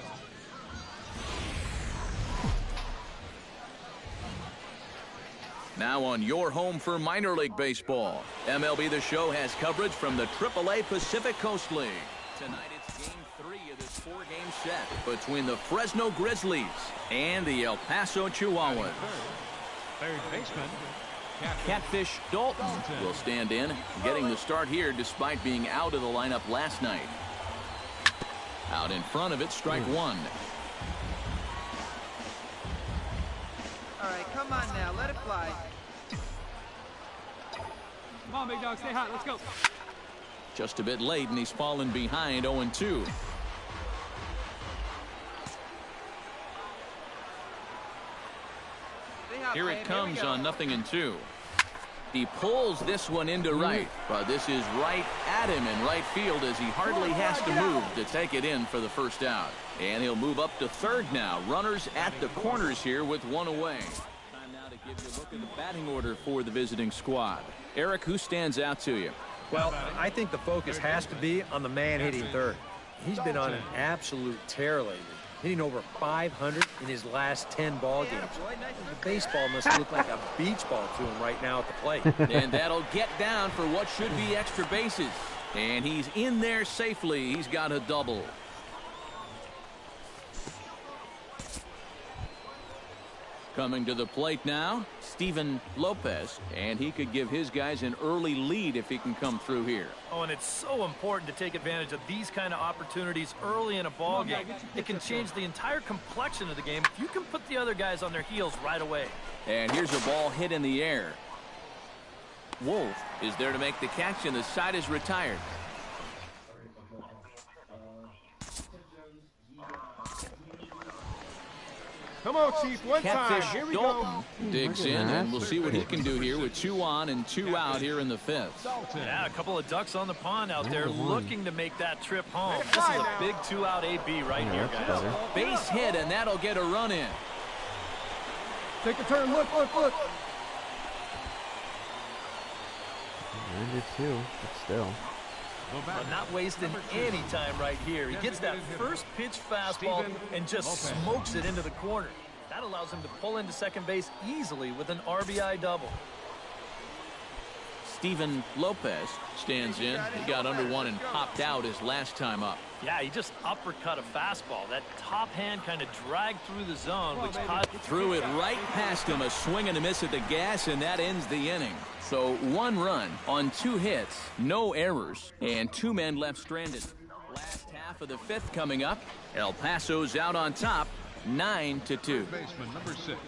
Now on your home for minor league baseball, MLB The Show has coverage from the AAA Pacific Coast League. Tonight it's Game 3 of this 4-game set between the Fresno Grizzlies and the El Paso Chihuahuas. Third baseman, Catfish Dalton will stand in, getting the start here despite being out of the lineup last night. Out in front of it, strike 1. All right, come on now, let it fly. Come on, big dog, stay hot, let's go. Just a bit late, and he's fallen behind 0-2. Here it comes on 0-2. He pulls this one into right, but this is right at him in right field as he hardly has to move to take it in for the first out. And he'll move up to third now. Runners at the corners here with 1 away. Time now to give you a look at the batting order for the visiting squad. Eric, who stands out to you? Well, I think the focus has to be on the man hitting third. He's been on an absolute tear lately, hitting over 500 in his last 10 ball games. The baseball must look like a beach ball to him right now at the plate. And that'll get down for what should be extra bases. And he's in there safely. He's got a double. Coming to the plate now, Steven Lopez, and he could give his guys an early lead if he can come through here. Oh, and it's so important to take advantage of these kind of opportunities early in a ball game. It can change the entire complexion of the game if you can put the other guys on their heels right away. And here's a ball hit in the air. Wolf is there to make the catch, and the side is retired. Come on, Chief, one time. Catfish Here we Dalton go. digs in, and we'll see what he can do here with 2 on and 2 out here in the 5th. Yeah, a couple of ducks on the pond out there looking to make that trip home. This is a big 2-out AB right here, guys. Base hit, and that'll get a run in. Take a turn. Look. 92, but still. But not wasting any time right here. He gets that first pitch fastball and just smokes it into the corner. That allows him to pull into second base easily with an RBI double. Steven Lopez stands in. He got under one and popped out his last time up. Yeah, he just uppercut a fastball. That top hand kind of dragged through the zone, which threw it right past him. A swing and a miss at the gas, and that ends the inning. So 1 run on 2 hits, no errors, and 2 men left stranded. Last half of the 5th coming up. El Paso's out on top, 9-2. Baseman number 6.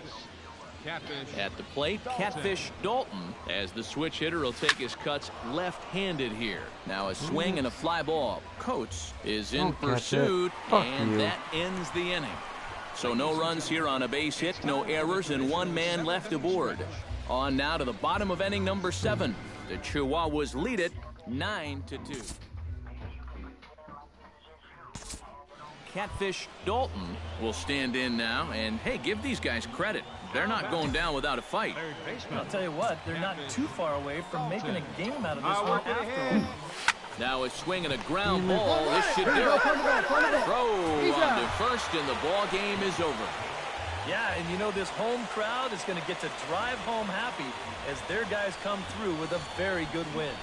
Catfish At the plate, Catfish Dalton, as the switch hitter will take his cuts left-handed here. Now a swing and a fly ball. Coates is in pursuit, and that ends the inning. So no runs here on a base hit, no errors, and 1 man left aboard. On now to the bottom of inning number 7. The Chihuahuas lead it 9-2. Catfish Dalton will stand in now, and hey, give these guys credit. They're not going down without a fight. I'll tell you what, they're not too far away from making a game out of this one after all. Now a swing and a ground ball. This should do it. Throw on to first, and the ball game is over. Yeah, and you know this home crowd is going to get to drive home happy as their guys come through with a very good win.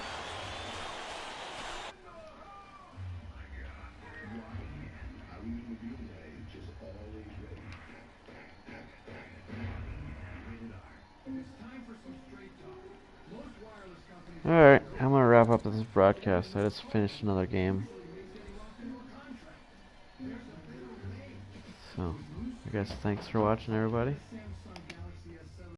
Alright, I'm gonna wrap up this broadcast. I just finished another game. So, I guess thanks for watching, everybody.